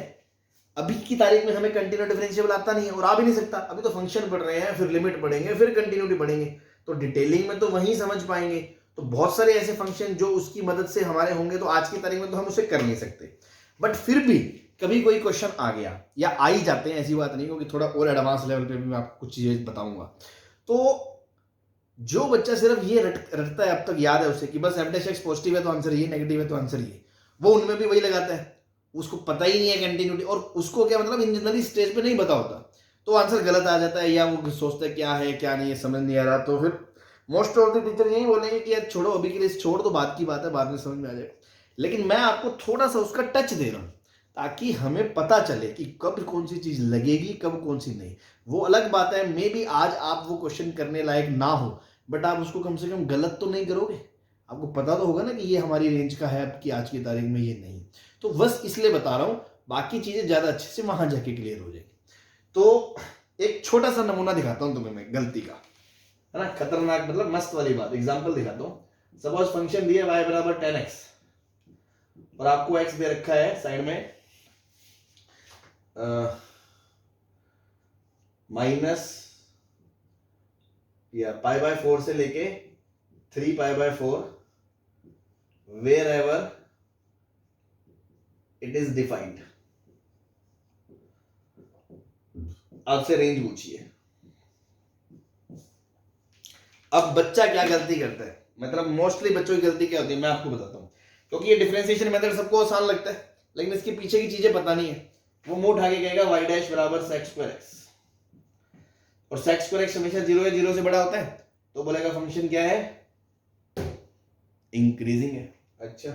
अभी की तारीख में हमें कंटिन्यू डिफरेंशिएबल आता नहीं है और आ भी नहीं सकता। अभी तो फंक्शन बढ़ रहे हैं, फिर लिमिट बढ़ेंगे, फिर कंटिन्यूटी बढ़ेंगे, तो डिटेलिंग में तो वहीं समझ पाएंगे। तो बहुत सारे ऐसे फंक्शन जो उसकी मदद से हमारे होंगे, तो आज की तारीख में तो हम उसे कर नहीं सकते, बट फिर भी कभी कोई क्वेश्चन आ गया या आ ही जाते हैं, ऐसी बात नहीं, क्योंकि थोड़ा और एडवांस लेवल पे भी मैं आपको कुछ चीजें बताऊंगा। तो जो बच्चा सिर्फ ये रटता है, अब तक याद है उसे कि बस f' पॉजिटिव है तो आंसर ये, नेगेटिव है तो आंसर ये, वो उनमें भी वही लगाता है, उसको पता ही नहीं है कंटिन्यूटी, और उसको क्या मतलब इंजीनियरिंग स्टेज पे नहीं पता होता, तो आंसर गलत आ जाता है, या वो सोचता है क्या है क्या नहीं है, समझ नहीं आ रहा। तो फिर मोस्ट ऑफ द टीचर यही बोलेंगे कि यार छोड़ो, अभी के लिए छोड़ दो, बात की बात है, बाद में समझ में आ जाएगा। लेकिन मैं आपको थोड़ा सा उसका टच दे रहा हूँ, ताकि हमें पता चले कि कब कौन सी चीज लगेगी, कब कौन सी नहीं। वो अलग बात है, मे बी आज आप वो क्वेश्चन करने लायक ना हो, बट आप उसको कम से कम गलत तो नहीं करोगे, आपको पता तो होगा ना कि ये हमारी रेंज का है, अब की आज की तारीख में ये नहीं। तो बस इसलिए बता रहा हूं, बाकी चीजें ज्यादा अच्छे से वहां जाके क्लियर हो जाएगी। तो एक छोटा सा नमूना दिखाता हूं तुम्हें मैं गलती का, है ना, खतरनाक मतलब मस्त वाली बात, एग्जांपल दिखाता हूं। सपोज फंक्शन दिया y बराबर 10x और आपको x दे रखा है साइड में माइनस या π/4 से लेके 3π/4 wherever it is defined. आपसे रेंज पूछिए। अब बच्चा क्या गलती करता है, मतलब मोस्टली बच्चों की गलती क्या होती है मैं आपको बताता हूं, क्योंकि ये डिफरेंशिएशन मेथड सबको आसान लगता है लेकिन इसके पीछे की चीजें पता नहीं है। वो मुंह उठा के कहेगा y डैश बराबर sec²x और sec²x हमेशा 0 है, 0 से बड़ा होता है, तो बोलेगा फंक्शन क्या है, इंक्रीजिंग है। अच्छा,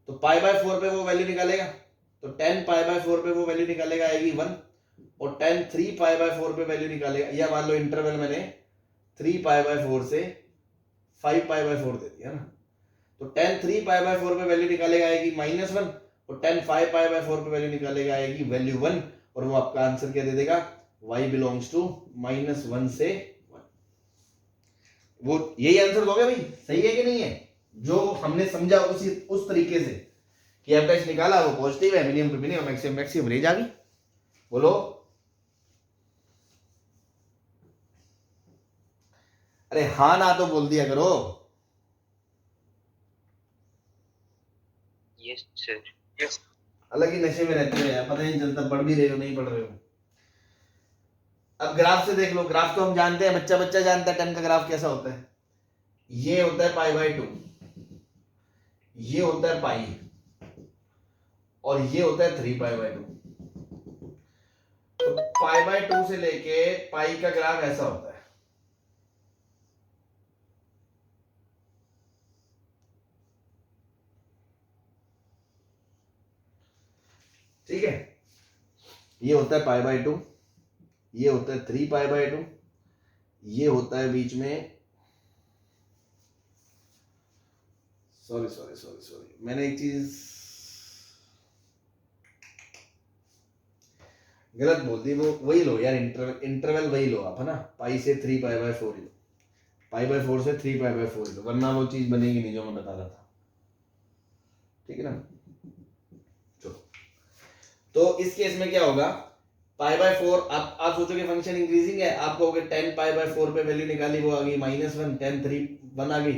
तो π/4 पे वो वैल्यू निकालेगा, तो 10 π/4 पे वो वैल्यू निकालेगा आएगी 1 और 10 3 π/4 पे वैल्यू निकालेगा, या मान लो इंटरवल मैंने 3 π/4 से 5 π/4 दे दिया ना, तो 10 3 π/4 पे वैल्यू निकालेगा आएगी -1 और 10 5 π/4 पे वैल्यू निकालेगा आएगी वैल्यू 1 और वो आपका आंसर क्या दे देगा, y बिलोंग्स टू -1 से 1। वो यही आंसर दोगे भाई, सही है कि नहीं है? जो हमने समझा उस तरीके से कि एफ डैश निकाला वो पॉजिटिव है, मिनिमम पे मिनिमम, मैक्सिमम मैक्सिमम, रेंज आ गई। बोलो, अरे हाँ ना तो बोल दिया करो। Yes sir. Yes. अलग ही नशे में रहते हो यार, पता ही नहीं चलता पढ़ भी रहे हो नहीं पढ़ रहे हो। अब ग्राफ से देख लो, ग्राफ तो हम जानते हैं, बच्चा बच्चा जानता है 10 का ग्राफ कैसा होता है। ये होता है π/2, ये होता है पाई और ये होता है 3π/2। तो π/2 से लेके पाई का ग्राफ ऐसा होता है। ठीक है, ये होता है π/2, ये होता है 3π/2, ये होता है बीच में, सॉरी मैंने एक चीज गलत बोल दी। वो वही लो यार, इंटरवल वही लो आप, है ना, पाई से 3π/4 ही लो, π/4 से 3π/4 ही लो, वरना वो चीज बनेगी नहीं जो मैं बता रहा था। ठीक है ना, चलो, तो इस केस में क्या होगा, π/4 आप सोचोगे फंक्शन इंक्रीजिंग है, आप कहोगे 10 π/4 पे वैल्यू निकाली वो आ गई -1, 10 3 1 आ गई,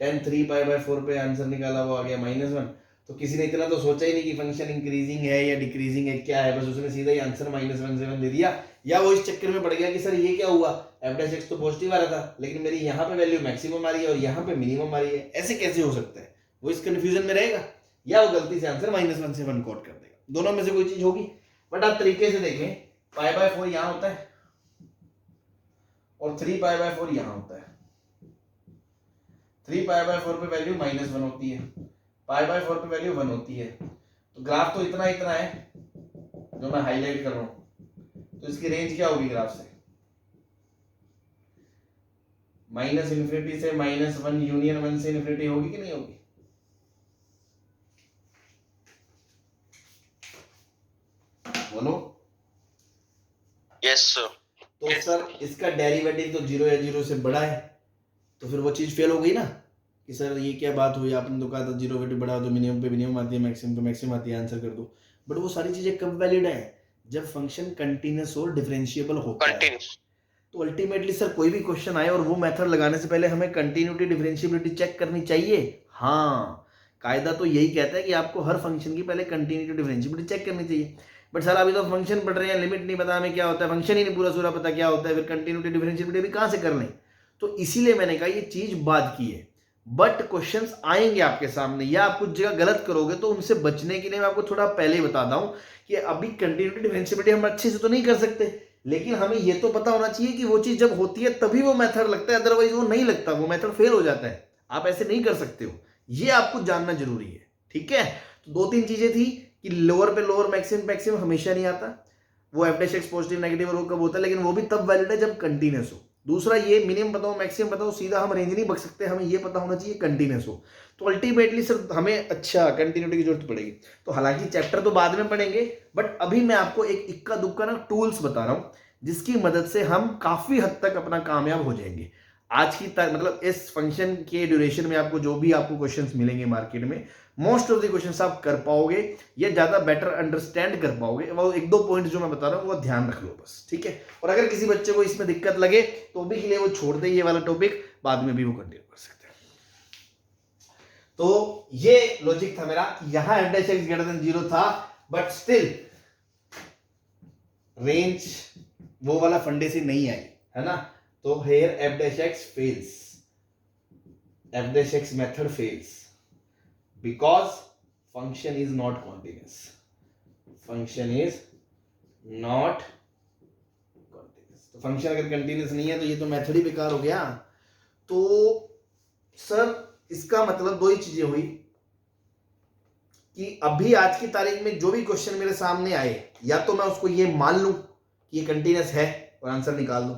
10 3 π/4 पे आंसर निकाला वो आ गया -1। तो किसी ने इतना तो सोचा ही नहीं कि फंक्शन इंक्रीजिंग है या डिक्रीजिंग है, क्या है, बस उसने सीधा ही आंसर -1 से 1 दे दिया। या वो इस चक्कर में पड़ गया कि सर ये क्या हुआ, f' तो पॉजिटिव आ रहा था लेकिन मेरी यहाँ पे वैल्यू मैक्सिमम आ रही है और यहाँ पे मिनिमम आ रही है, ऐसे कैसे हो सकता है, वो इस कंफ्यूजन में रहेगा, या वो गलती से आंसर -1 से 1 कोट कर देगा, दोनों में से कोई चीज होगी। बट आप तरीके से देखें, π/4 यहाँ होता है और 3π/4 यहाँ होता है। 3π/4 पे वैल्यू -1 होती है, π/4 पे वैल्यू 1 होती है, तो ग्राफ तो इतना इतना है जो मैं हाईलाइट कर रहा हूं, तो इसकी रेंज क्या होगी ग्राफ से, -∞ से -1 यूनियन 1 से इन्फिनिटी होगी कि नहीं होगी? बोलो। Yes, sir. तो सर इसका डेरिवेटिव तो 0 या 0 से बड़ा है, तो फिर वो चीज फेल हो गई ना कि सर ये क्या बात हुई, आपने तो कहा था 0 वेटिव बड़ा तो मिनिमम पे मिनिमम आती है, मैक्सिमम पे मैक्सिमम आती है, आंसर कर दो। बट वो सारी चीजें कब वैलिड है, जब फंक्शन कंटीन्यूअस और डिफरेंशिएबल होता है। तो अल्टीमेटली सर कोई भी क्वेश्चन आए और वो मेथड लगाने से पहले हमें कंटिन्यूटी डिफरेंशिएबिलिटी चेक करनी चाहिए। हाँ, कायदा तो यही कहता है कि आपको हर फंक्शन की पहले कंटिन्यूटी डिफरेंशिएबिलिटी चेक करनी चाहिए। बट सर अभी तो फंक्शन पढ़ रहे हैं, लिमिट नहीं पता हमें क्या होता है, फंक्शन ही नहीं पूरा सूरा पता क्या होता है, फिर कंटिन्यूटी डिफरेंशिएबिलिटी भी कहाँ से कर लें। तो इसीलिए मैंने कहा ये चीज बाद की है, बट क्वेश्चंस आएंगे आपके सामने, या आप कुछ जगह गलत करोगे तो उनसे बचने के लिए मैं आपको थोड़ा पहले ही बता दूं कि अभी कंटिन्यूटी डिफरेंशिएबिलिटी हम अच्छे से तो नहीं कर सकते, लेकिन हमें ये तो पता होना चाहिए कि वो चीज जब होती है तभी वो मेथड लगता है, अदरवाइज वो नहीं लगता, वो मेथड फेल हो जाता है। आप ऐसे नहीं कर सकते हो, ये आपको जानना जरूरी है। ठीक है, तो दो तीन चीजें थी कि लोअर पे लोअर मैक्सिमम मैक्सिमम हमेशा नहीं आता, वो f' पॉजिटिव नेगेटिव और कब होता है, लेकिन वो भी तब वैलिड है जब कंटीन्यूअस हो। दूसरा ये मिनिमम बताओ मैक्सिमम बताओ, सीधा हम रेंज नहीं बक सकते, हमें ये पता होना चाहिए कंटीन्यूअस हो। तो अल्टीमेटली सर हमें अच्छा कंटिन्यूटी की जरूरत पड़ेगी। तो हालांकि चैप्टर तो बाद में पढ़ेंगे, बट अभी मैं आपको एक इक्का दुक्का ना टूल्स बता रहा हूँ जिसकी मदद से हम काफी हद तक अपना कामयाब हो जाएंगे। आज की मतलब इस फंक्शन के ड्यूरेशन में आपको जो भी आपको क्वेश्चंस मिलेंगे मार्केट में, मोस्ट ऑफ द क्वेश्चंस आप कर पाओगे या ज्यादा बेटर अंडरस्टैंड कर पाओगे। वो एक दो पॉइंट जो मैं बता रहा हूँ वो ध्यान रख लो बस, ठीक है। और अगर किसी बच्चे को इसमें दिक्कत लगे तो भी के लिए वो छोड़ दे ये वाला टॉपिक, बाद में भी वो कंटिन्यू कर सकते हैं। तो ये लॉजिक था मेरा कि यहां f dash x greater than 0 था, बट स्टिल रेंज वो वाला फंडे से नहीं आई, है ना। तो here f dash x fails, f dash x method fails because function is not continuous, function is not continuous। तो फंक्शन अगर कंटिन्यूस नहीं है तो ये तो मेथड ही बेकार हो गया। तो सर इसका मतलब दो ही चीजें हुई कि अभी आज की तारीख में जो भी क्वेश्चन मेरे सामने आए, या तो मैं उसको ये मान लूं कि ये कंटिन्यूस है और आंसर निकाल दूं,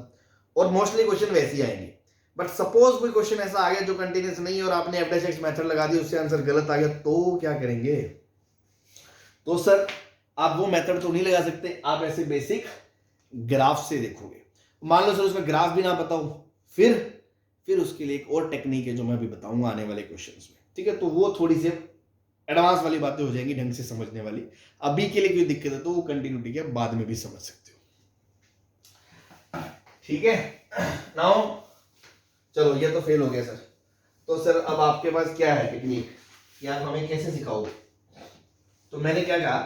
और मोस्टली क्वेश्चन वैसे ही आएंगे। बट सपोज कोई क्वेश्चन ऐसा आ गया जो कंटिन्यूस नहीं है और आपने f dash x मेथड लगा दिया, उससे आंसर गलत आ गया, तो क्या करेंगे? तो सर आप वो मेथड तो नहीं लगा सकते, आप ऐसे बेसिक ग्राफ से देखोगे। मान लो सर उसका ग्राफ भी ना बताऊं, फिर उसके लिए एक और टेक्निक है जो मैं अभी बताऊंगा आने वाले क्वेश्चंस में, ठीक है। तो वो थोड़ी सी एडवांस वाली बातें हो जाएंगी, ढंग से समझने वाली। अभी के लिए कोई दिक्कत है तो वो कंटिन्यूटी के बाद में भी समझ सकते हो, ठीक है। नाउ चलो ये तो फेल हो गया सर। तो सर अब आपके पास क्या है टेक्निक कि आप हमें कैसे सिखाओगे? तो मैंने क्या कहा,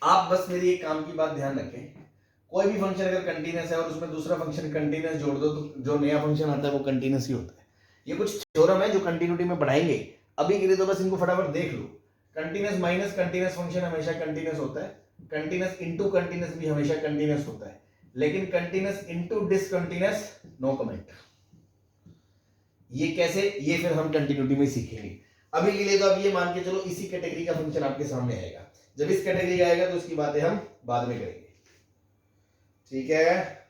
आप बस मेरी एक काम की बात ध्यान रखें, कोई भी फंक्शन अगर कंटीन्यूअस है और उसमें दूसरा फंक्शन कंटीन्यूअस जोड़ दो तो जो नया फंक्शन आता है वो कंटीन्यूअस ही होता है। ये कुछ थ्योरम है जो कंटिन्यूटी में बढ़ाएंगे। अभी के लिए तो बस इनको फटाफट देख लो। कंटीन्यूअस माइनस कंटीन्यूअस फंक्शन हमेशा कंटीन्यूअस होता है, कंटीन्यूअस इनटू कंटीन्यूअस भी हमेशा कंटीन्यूअस होता है, लेकिन continuous into discontinuous no comment. ये कैसे, ये फिर हम कंटिन्यूटी में सीखेंगे। अभी के लिए तो आप ये मान के चलो इसी कैटेगरी का फंक्शन आपके सामने आएगा। जब इस कैटेगरी का आएगा तो उसकी बातें हम बाद में करेंगे, ठीक है।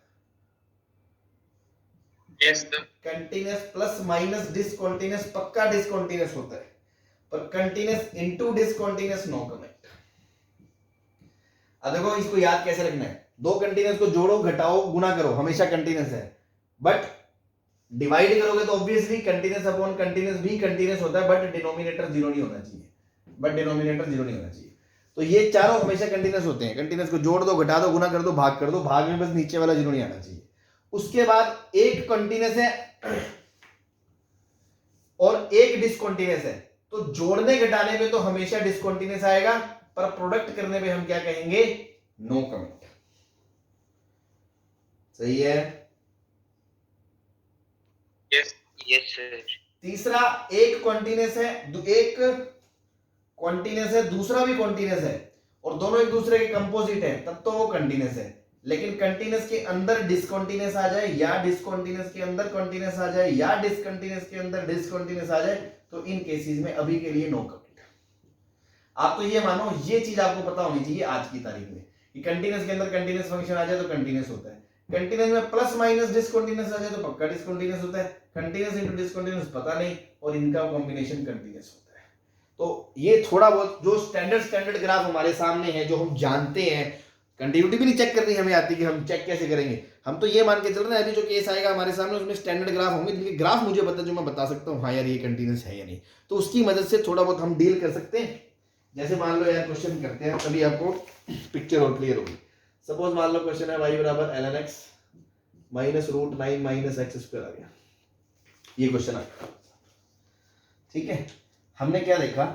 Yes, sir. Continuous plus minus discontinuous पक्का डिसकंटीन्यूअस होता है, पर continuous into discontinuous no comment. अब देखो इसको याद कैसे रखना है, दो कंटीन्यूअस को जोड़ो घटाओ गुना करो हमेशा कंटीन्यूअस है, बट डिवाइड करोगे तो ऑब्वियसली कंटीन्यूअस अपॉन कंटीन्यूअस भी कंटीन्यूअस होता है, बट डिनोमिनेटर जीरो नहीं होना चाहिए, तो ये चारों हमेशा कंटीन्यूअस होते हैं। कंटीन्यूअस को जोड़ दो घटा दो गुना कर दो भाग कर दो, भाग में बस नीचे वाला जीरो नहीं आना चाहिए। उसके बाद एक कंटीन्यूअस है और एक डिसकंटीन्यूअस है, तो जोड़ने घटाने में तो हमेशा डिसकंटीन्यूअस आएगा, पर प्रोडक्ट करने में हम क्या कहेंगे, नो कमेंट। सही है? Yes. Yes, sir. तीसरा, एक कॉन्टिन्यूअस है दूसरा भी कॉन्टिन्यूअस है और दोनों एक दूसरे के कंपोजिट है, तब तो वो कंटिन्यूअस है। लेकिन कंटिन्यूअस के अंदर डिसकंटीन्यूअस आ जाए, या डिसकंटीन्यूअस के अंदर कंटिन्यूअस आ जाए, या डिसकंटीन्यूअस के अंदर डिसकंटीन्यूअस आ जाए, तो इन केसेस में अभी के लिए नो कमेंट। आप तो ये मानो, ये चीज आपको पता होनी चाहिए आज की तारीख में कि कंटिन्यूअस के अंदर कंटिन्यूअस फंक्शन आ जाए तो कंटिन्यूअस होता है, कंटिन्यूअस में प्लस माइनस डिसकंटीन्यूअस आ जाए तो पक्का डिसकंटीन्यूअस होता है, कंटिन्यूअस इनटू डिसकंटीन्यूअस पता नहीं, और इनका कॉम्बिनेशन कंटिन्यूअस होता है। तो ये थोड़ा बहुत जो स्टैंडर्ड ग्राफ हमारे सामने है, जो हम जानते हैं, कंटिन्यूटी भी नहीं चेक करनी हमें आती कि हम चेक कैसे करेंगे। हम तो ये मान के चल रहे हैं अभी जो केस आएगा हमारे सामने उसमें स्टैंडर्ड ग्राफ होंगे, जिनके ग्राफ मुझे पता जो मैं बता सकता हूँ हाँ यार ये कंटिन्यूअस है या नहीं, तो उसकी मदद से थोड़ा बहुत हम डील कर सकते हैं। जैसे मान लो यार क्वेश्चन करते हैं, तभी आपको पिक्चर और क्लियर होगी। सपोज मान लो क्वेश्चन है y बराबर ln x minus root 9 minus x square आ गया, ये क्वेश्चन आ गया, ठीक है। हमने क्या देखा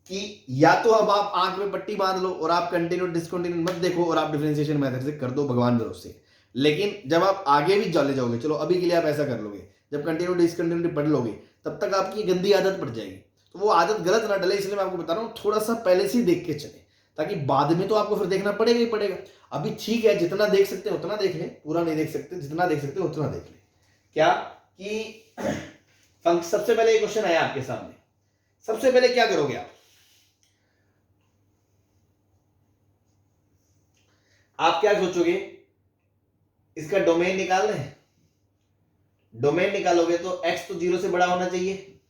कि या तो अब आप आंख में पट्टी बांध लो और आप कंटिन्यूअस डिसकंटिन्यूअस मत देखो और आप डिफरेंशिएशन मेथड से कर दो भगवान भरोसे। लेकिन जब आप आगे भी चले जाओगे, चलो अभी के लिए आप ऐसा कर लोगे, जब कंटिन्यूअस डिसकंटिन्यूटी पढ़ लोगे तब तक आपकी गंदी आदत पड़ जाएगी। तो वो आदत गलत ना डले, इसलिए मैं आपको बता रहा हूँ थोड़ा सा पहले से देख के चले, ताकि बाद में तो आपको फिर देखना पड़ेगा ही पड़ेगा। अभी ठीक है, जितना देख सकते हैं उतना देख लें, पूरा नहीं देख सकते, जितना देख सकते हैं उतना देख लें। क्या कि सबसे पहले ये क्वेश्चन आया आपके सामने, सबसे पहले क्या करोगे आप क्या सोचोगे, इसका डोमेन निकालना है। डोमेन निकालोगे तो x तो 0 से बड़ा होना चाहिए,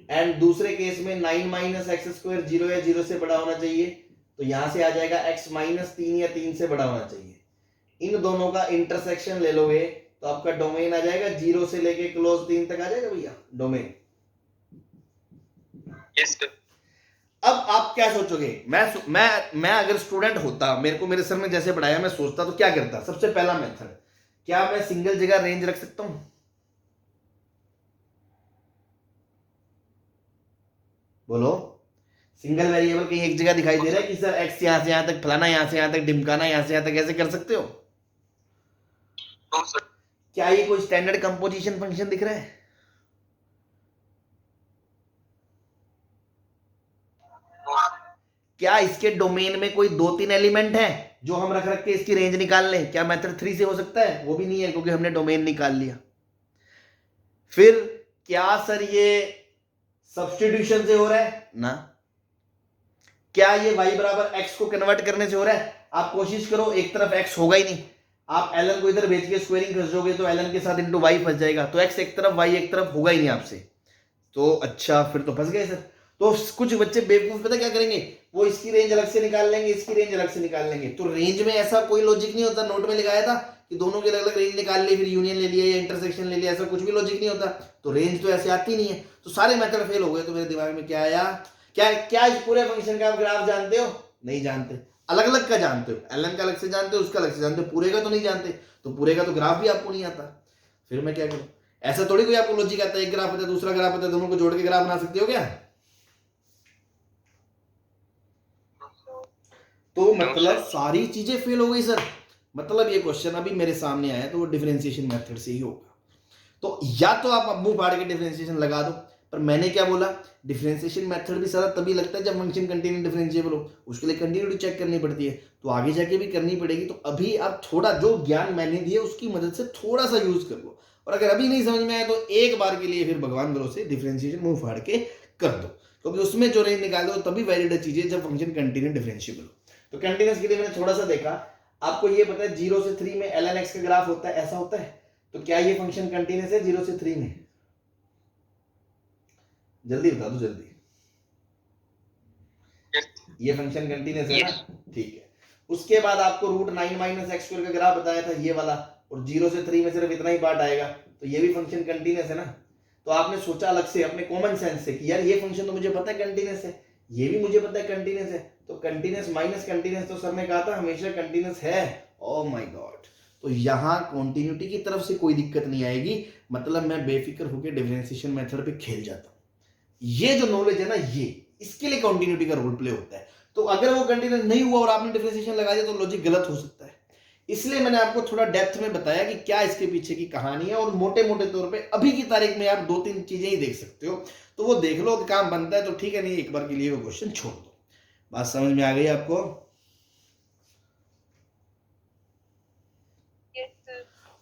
एंड दूसरे केस में 9 माइनस एक्स स्क्वायर 0 या 0 से बड़ा होना चाहिए, तो यहां से आ जाएगा x माइनस 3 या 3 से बड़ा होना चाहिए। इन दोनों का इंटरसेक्शन ले लोगे तो आपका डोमेन आ जाएगा 0 से लेके क्लोज 3 तक आ जाएगा भैया डोमेन। Yes, sir. अब आप क्या सोचोगे, मैं अगर स्टूडेंट होता, मेरे को मेरे सर ने जैसे पढ़ाया, मैं सोचता तो क्या करता। सबसे पहला मेथड, क्या मैं सिंगल जगह रेंज रख सकता हूं? बोलो, सिंगल वेरिएबल कहीं एक जगह दिखाई दे रहा है कि सर एक्स यहां से यहां तक, फलाना यहां से यहां तक, ढिमकाना यहां से यहां तक, ऐसे कर सकते हो? No, sir. क्या ये कोई स्टैंडर्ड कंपोजिशन फंक्शन दिख रहा है? No, sir. क्या इसके डोमेन में कोई 2-3 एलिमेंट है जो हम रख रख के इसकी रेंज निकाल लें? क्या मेथड 3 से हो सकता है? वो भी नहीं है, क्योंकि हमने डोमेन निकाल लिया। फिर क्या सर ये सब्स्टिट्यूशन से हो रहा है ना? क्या ये y बराबर x को कन्वर्ट करने से हो रहा है? आप कोशिश करो, एक तरफ x होगा ही नहीं, आप ln को इधर भेज के स्क्वायरिंग कर दोगे तो ln के साथ इंटू y फंस जाएगा, तो x एक तरफ y एक तरफ होगा ही नहीं आपसे। तो अच्छा, फिर तो फंस गए सर। तो कुछ बच्चे बेवकूफ पता क्या करेंगे, वो इसकी रेंज अलग से निकाल लेंगे, इसकी रेंज अलग से निकाल लेंगे। तो रेंज में ऐसा कोई लॉजिक नहीं होता। नोट में लिखाया था कि दोनों की अलग अलग रेंज निकाल ली, फिर यूनियन ले लिया या इंटरसेक्शन ले लिया, ऐसा कुछ भी लॉजिक नहीं होता। तो रेंज तो ऐसे आती नहीं है, तो सारे मेथड फेल हो गए। तो मेरे दिमाग में क्या आया, क्या इस पूरे फंक्शन का आप ग्राफ जानते हो? नहीं जानते। अलग अलग का जानते हो, एलएन का अलग से जानते हो, उसका अलग से जानते हो, पूरे का तो नहीं जानते। तो पूरे का तो ग्राफ भी आपको नहीं आता, फिर मैं क्या करूं? ऐसा थोड़ी कोई आपको लॉजिक आता है, एक ग्राफ आता है दूसरा ग्राफ आता है, दोनों को जोड़ के ग्राफ बना सकते हो क्या? तो मतलब सारी चीजें फेल हो गई सर। मतलब ये क्वेश्चन अभी मेरे सामने आया तो वो डिफरेंशिएशन मेथड से ही होगा। तो या तो आप मुंह फाड़ के डिफरेंशिएशन लगा दो, पर मैंने क्या बोला, डिफरेंशिएशन मेथड भी सारा तभी लगता है जब फंक्शन कंटीन्यू डिफरेंशिएबल हो, उसके लिए कंटिन्यूटी चेक करनी पड़ती है, तो आगे जाके भी करनी पड़ेगी। तो अभी आप थोड़ा जो ज्ञान मैंने दिया उसकी मदद से थोड़ा सा यूज कर लो, और अगर अभी नहीं समझ में आया तो एक बार के लिए फिर भगवान भरोसे डिफरेंशिएशन मुंह फाड़ के कर दो, क्योंकि उसमें जो रेंज निकाल दो तभी वैलिड चीज है जब फंक्शन कंटीन्यू डिफरेंशिएबल हो। तो कंटीन्यूअस के लिए मैंने थोड़ा सा देखा, आपको ये पता है 0 से 3 में ln x का ग्राफ होता है, ऐसा होता है। तो क्या ये फंक्शन कंटीन्यूअस है 0 से 3 में? जल्दी बता दो जल्दी। Yes. ये फंक्शन कंटीन्यूअस है Yes. ना? ठीक है। उसके बाद आपको रूट 9 माइनस एक्स स्क्वायर का ग्राफ बताया था, ये वाला, और 0 से 3 में सिर्फ इतना ही पार्ट आएगा, तो ये भी फंक्शन कंटीन्यूअस है ना? तो आपने सोचा अलग से अपने कॉमन सेंस से कि यार ये फंक्शन तो मुझे पता है कंटीन्यूअस है, ये भी मुझे पता है कंटीन्यूअस है, तो कंटीन्यूअस माइनस कंटीन्यूअस तो सर ने कहा था हमेशा कंटीन्यूअस है। ओह माय गॉड, तो यहाँ कॉन्टिन्यूटी की तरफ से कोई दिक्कत नहीं आएगी, मतलब मैं बेफिक्र होकर डिफरेंशिएशन मेथड पे खेल जाता हूँ। ये जो नॉलेज है ना, ये इसके लिए कंटिन्यूटी का रोल प्ले होता है। तो अगर वो कंटिन्यूस नहीं हुआ और आपने डिफरेंशिएशन लगा दिया तो लॉजिक गलत हो सकता है। इसलिए मैंने आपको थोड़ा डेप्थ में बताया कि क्या इसके पीछे की कहानी है, और मोटे मोटे तौर पे अभी की तारीख में आप 2-3 चीजें ही देख सकते हो, तो वो देख लो, काम बनता है तो ठीक है, नहीं एक बार के लिए वो क्वेश्चन छोड़ दो। बात समझ में आ गई आपको?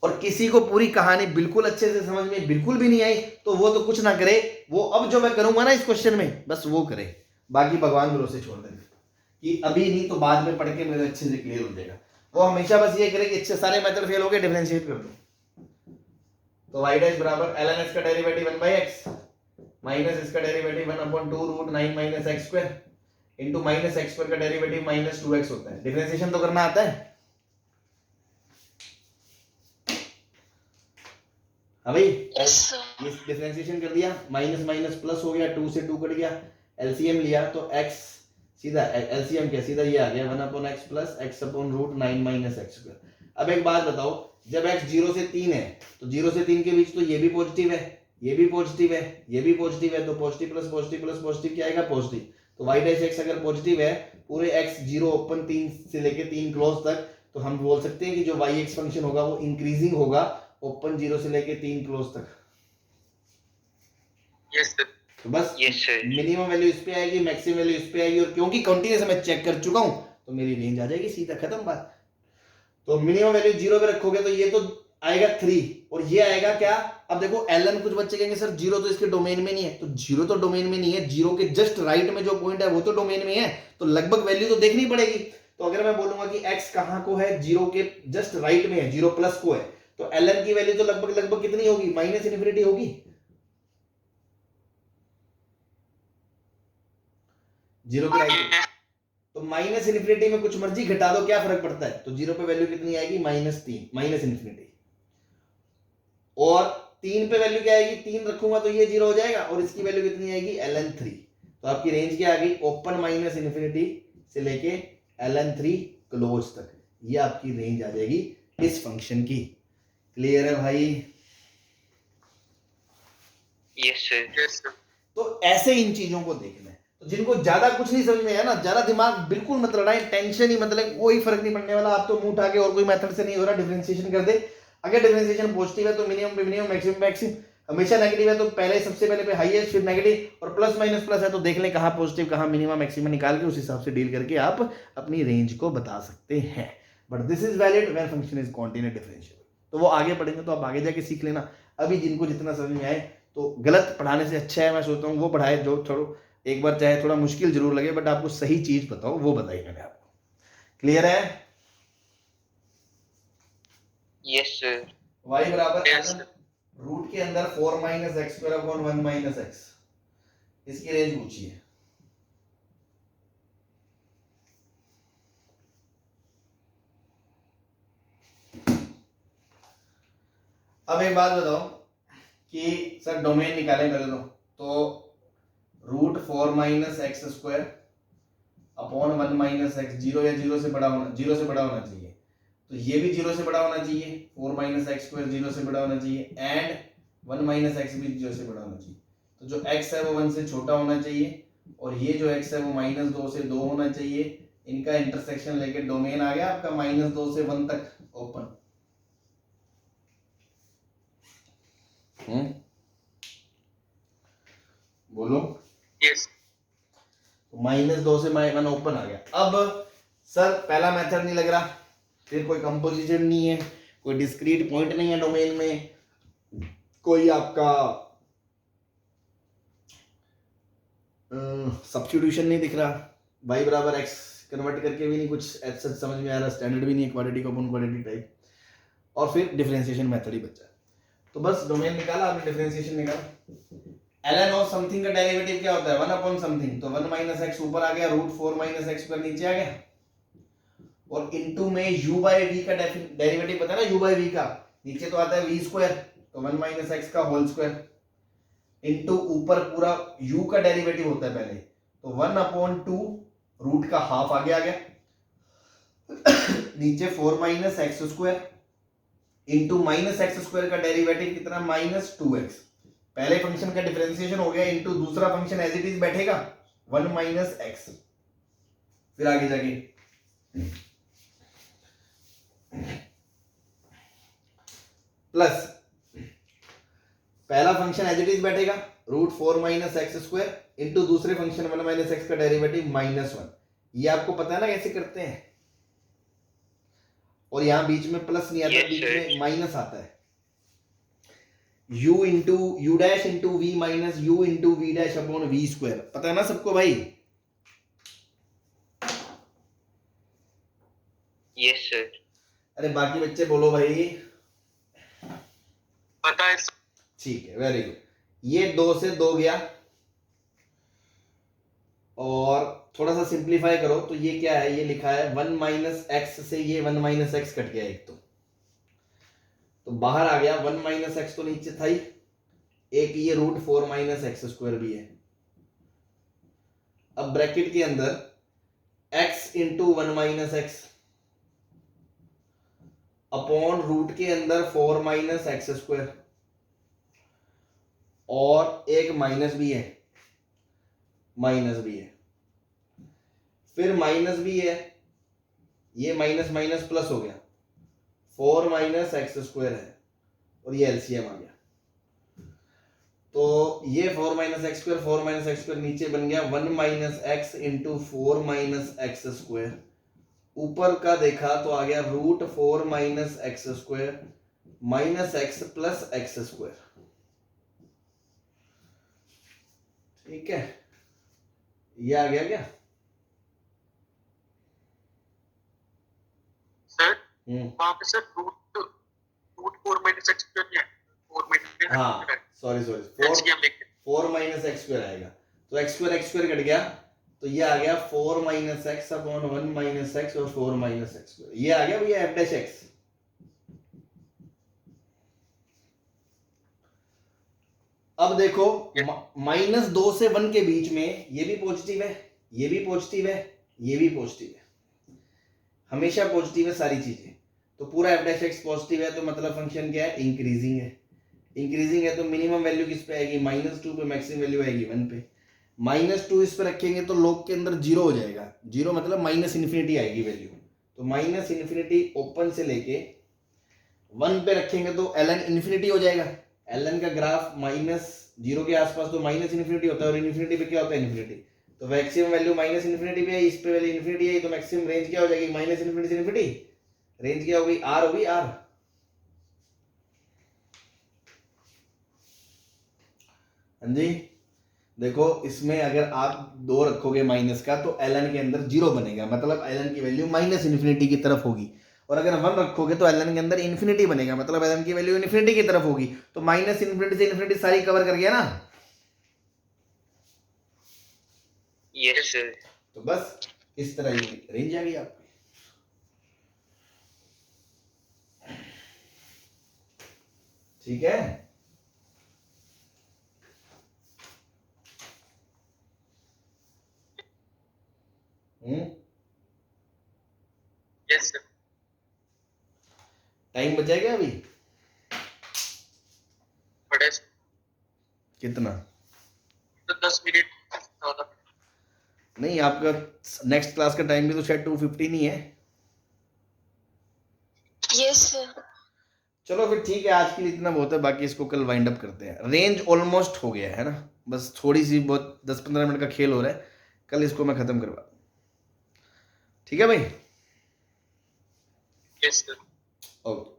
और किसी को पूरी कहानी बिल्कुल अच्छे से समझ में बिल्कुल भी नहीं आई तो वो तो कुछ ना करे, वो अब जो मैं करूंगा ना इस क्वेश्चन में बस वो करे, बाकी भगवान भरोसे छोड़ देंगे कि अभी नहीं तो बाद में पढ़ के मेरे अच्छे से क्लियर हो जाएगा। वो हमेशा बस ये करे कि अच्छे सारे मेथड फेल हो गए, डिफरेंशिएट कर दो। तो y डैश बराबर ln x का डेरिवेटिव 1/x माइनस इसका derivative 1/2 root 9 minus x square into minus x square का डेरिवेटिव माइनस 2x होता है। डिफरेंशिएशन तो करना आता है अभी? Yes. ये डिफरेंशिएशन कर दिया, माइनस माइनस प्लस हो गया, 2 से 2 कट गया, एलसीएम लिया तो x सीधा एलसीएम क्या सीधा ये आ गया 1/x plus x upon root 9 minus x square. अब एक बात बताओ, जब x 0 से 3 है तो 0 से 3 के बीच तो ये भी पॉजिटिव है, ये भी पॉजिटिव है, ये भी पॉजिटिव है, तो positive plus positive plus positive क्या आएगा? पॉजिटिव। तो y डैश x अगर पॉजिटिव है पूरे x 0 ओपन 3 से लेके 3 क्लोज तक, तो हम बोल सकते हैं कि जो yx फंक्शन होगा वो इंक्रीजिंग होगा ओपन 0 से लेके 3 क्लोज तक। Yes, sir. तो बस Yes, sir. मिनिमम वैल्यू इस पे आएगी, मैक्सिमम वैल्यू इस पे आएगी, और क्योंकि कंटीन्यूअस मैं चेक कर चुका हूं तो मेरी रेंज आ जाएगी, सीधा खत्म बात। तो मिनिमम वैल्यू 0 पे रखोगे तो ये तो आएगा 3 और ये आएगा क्या? अब देखो ln, कुछ बच्चे कहेंगे सर 0 तो इसके डोमेन में नहीं है, तो 0 तो डोमेन में नहीं है, 0 के जस्ट राइट में जो पॉइंट है वो तो डोमेन में है, तो लगभग वैल्यू तो देखनी पड़ेगी। तो अगर मैं बोलूंगा कि x कहां को है, 0 के जस्ट राइट में है, 0 प्लस को है, तो ln की वैल्यू तो लगभग लगभग कितनी होगी? माइनस इन्फिनिटी होगी। 0 के राइट, तो माइनस इन्फिनिटी में कुछ मर्जी घटा दो, क्या फर्क पड़ता है? तो 0 पे वैल्यू कितनी आएगी? -3, माइनस इन्फिनिटी। और 3 पे वैल्यू क्या आएगी? 3 रखूंगा तो ये 0 हो जाएगा, और इसकी वैल्यू कितनी आएगी? ln3। तो आपकी रेंज क्या आ गई? ओपन माइनस इन्फिनिटी से लेके ln3 क्लोज तक, ये आपकी रेंज आ जाएगी इस फंक्शन की। क्लियर है भाई? Yes, sir. Yes, sir. तो ऐसे इन चीजों को देखना है। तो जिनको ज्यादा कुछ नहीं समझ में आया ना, ज्यादा दिमाग बिल्कुल मत लड़ाएं, टेंशन ही मतलब कोई फर्क नहीं पड़ने वाला। आप तो मुंह उठा के और कोई मेथड से नहीं हो रहा, डिफरेंशिएशन कर दे। अगर डिफरेंशिएशन पॉजिटिव है तो मिनिमम पे मिनिमम, मैक्सिमम मैक्सिमम। हमेशा नेगेटिव है तो पहले सबसे पहले पे हाईएस्ट, फिर नेगेटिव, और प्लस माइनस प्लस है तो देख लें कहाँ पॉजिटिव कहाँ मिनिमम मैक्सिमम, निकाल के उस हिसाब से डील करके आप अपनी रेंज को बता सकते हैं। But this is valid when function is continuous differential. तो वो आगे पढ़ेंगे तो आप आगे जाके सीख लेना। अभी जिनको जितना समझ में आए, तो गलत पढ़ाने से अच्छा है मैं सोचता हूँ वो पढ़ाए जो थोड़ा एक बार चाहे थोड़ा मुश्किल जरूर लगे, बट आपको सही चीज बताओ, वो बताई मैंने आपको। क्लियर है? Yes, sir. y बराबर Yes, sir. रूट के अंदर 4 minus x square upon 1 minus x, इसकी रेंज पूछिए। अब एक बात बताओ कि सर डोमेन निकाले पहले तो root 4 minus x square upon 1 minus x, 0 या 0 से बड़ा होना, 0 से बड़ा होना चाहिए। तो ये भी 0 से बड़ा होना चाहिए, 4 माइनस एक्स स्क्वायर 0 से बड़ा होना चाहिए, एंड 1 माइनस एक्स भी 0 से बड़ा होना चाहिए। तो जो x है वो 1 से छोटा होना चाहिए, और ये जो x है वो -2 से 2 होना चाहिए। इनका इंटरसेक्शन लेके डोमेन आ गया आपका -2 से 1 तक ओपन। बोलो। Yes. तो -2 से -1 ओपन आ गया। अब सर पहला मेथड नहीं लग रहा, फिर कोई कंपोजिशन नहीं है, कोई डिस्क्रीट पॉइंट नहीं है डोमेन में, कोई आपका सब्स्टिट्यूशन नहीं दिख रहा, y बराबर x कन्वर्ट करके भी नहीं कुछ ऐसा समझ में आ रहा, स्टैंडर्ड भी नहीं है, क्वाड्रेटिक अपॉन क्वाड्रेटिक टाइप, और फिर डिफरेंशिएशन मेथड ही बचा। तो बस डोमेन निकाला आपने, डिफरेंशिएशन निकाला। ln ऑफ समथिंग का डेरिवेटिव क्या होता है? 1 अपॉन समथिंग, तो 1 माइनस एक्स ऊपर आ गया, रूट 4 माइनस एक्स पर नीचे आ गया, और इनटू में u बाय v का डेरिवेटिव पता है ना, u बाय v का नीचे तो आता है v स्क्वायर, तो 1 माइनस एक्स का होल स्क्वायर, इनटू ऊपर पूरा u का डेरिवेटिव होता है पहले, तो 1 अपॉन 2 रूट का हाफ आगे आ गया, नीचे 4 minus x square into minus x square का डेरिवेटिव कितना? -2x। पहले फंक्शन का डिफरेंशिएशन हो गया, इनटू दूसरा फंक्शन एज इट इज बैठेगा 1 माइनस एक्स, फिर आगे जाके प्लस पहला फंक्शन एज इट इज बैठेगा root 4 minus x square into दूसरे फंक्शन 1 माइनस एक्स का डेरिवेटिव -1। ये आपको पता है ना कैसे करते हैं, और यहां बीच में प्लस नहीं आता, Yes, बीच sir. में माइनस आता है। u into u dash into v minus u into v dash upon v square, पता है ना सबको भाई? Yes, sir. अरे बाकी बच्चे बोलो भाई। पता है sir. ठीक है, वेरी गुड। ये 2 से 2 गया, और थोड़ा सा सिंप्लीफाई करो तो ये क्या है, ये लिखा है 1 माइनस एक्स से ये 1 माइनस एक्स कट गया एक, तो बाहर आ गया 1 माइनस एक्स तो नीचे था ही, एक ये रूट 4 माइनस एक्स स्क्वायर भी है। अब ब्रैकेट के अंदर x into 1 minus x upon root के अंदर 4 माइनस एक्स स्क्वायर, और एक माइनस भी है, माइनस भी है, फिर माइनस भी है, ये माइनस माइनस प्लस हो गया, 4 माइनस एक्स स्क्वायर है, और ये एलसीएम आ गया, तो ये 4 minus x square 4 minus x square नीचे बन गया 1 minus x into 4 minus x square, ऊपर का देखा तो आ गया root 4 minus x square minus x plus x square. ठीक है, ये आ गया क्या? सर वहाँ पे sir root 4 minus x square नहीं है, 4 माइनस हाँ सॉरी 4 माइनस एक्स स्क्वायर आएगा, तो एक्स स्क्वायर कट गया, तो ये आ गया 4 minus x upon 1 minus x और 4 माइनस एक्स, ये आ गया भैया एफ डैश एक्स। अब देखो -2 से 1 के बीच में ये भी पॉजिटिव है, ये भी पॉजिटिव है, ये भी पॉजिटिव है, हमेशा पॉजिटिव है सारी चीजें। तो पूरा एफ डैश एक्स पॉजिटिव है, तो मतलब फंक्शन क्या है, इंक्रीजिंग है। इंक्रीजिंग है तो मिनिमम वैल्यू किस पे आएगी, -2 पे, मैक्सिमम वैल्यू आएगी 1 पे। -2 इस पे रखेंगे तो लॉग के अंदर 0 हो जाएगा, 0 मतलब -∞ आएगी वैल्यू। तो -∞ ओपन से लेके 1 पे रखेंगे तो ln इन्फिनिटी हो जाएगा। ln का ग्राफ -0 के आसपास तो -∞ होता है, और इन्फिनिटी पे क्या होता है, इन्फिनिटी। तो मैक्सिमम वैल्यू -∞ पे है, इस पे वैल्यू इन्फिनिटी है, तो मैक्सिमम रेंज क्या हो जाएगी, -∞ से इन्फिनिटी, रेंज क्या होगी, r होगी, r। हाँ जी, देखो इसमें अगर आप 2 रखोगे माइनस का तो ln के अंदर 0 बनेगा, मतलब ln की वैल्यू -∞ की तरफ होगी। और अगर 1 रखोगे तो ln के अंदर इन्फिनिटी बनेगा, मतलब ln की वैल्यू इन्फिनिटी की तरफ होगी। तो -∞ से इन्फिनिटी सारी कवर कर गया ना। Yes sir. तो बस इस तरह ये रेंज आ गई आपकी। ठीक है, यस सर। टाइम बचेगा अभी बड़े कितना, तो 10 मिनट ज्यादा। नहीं आपका नेक्स्ट क्लास का टाइम भी तो शायद 2:15 ही है। Yes sir. चलो फिर ठीक है, आज के लिए इतना बहुत है, बाकी इसको कल वाइंड अप करते हैं। रेंज ऑलमोस्ट हो गया है ना, बस थोड़ी सी बहुत 10-15 मिनट का खेल हो रहा है, कल इसको मैं खत्म करवा। ठीक है भाई, यस सर। ओके।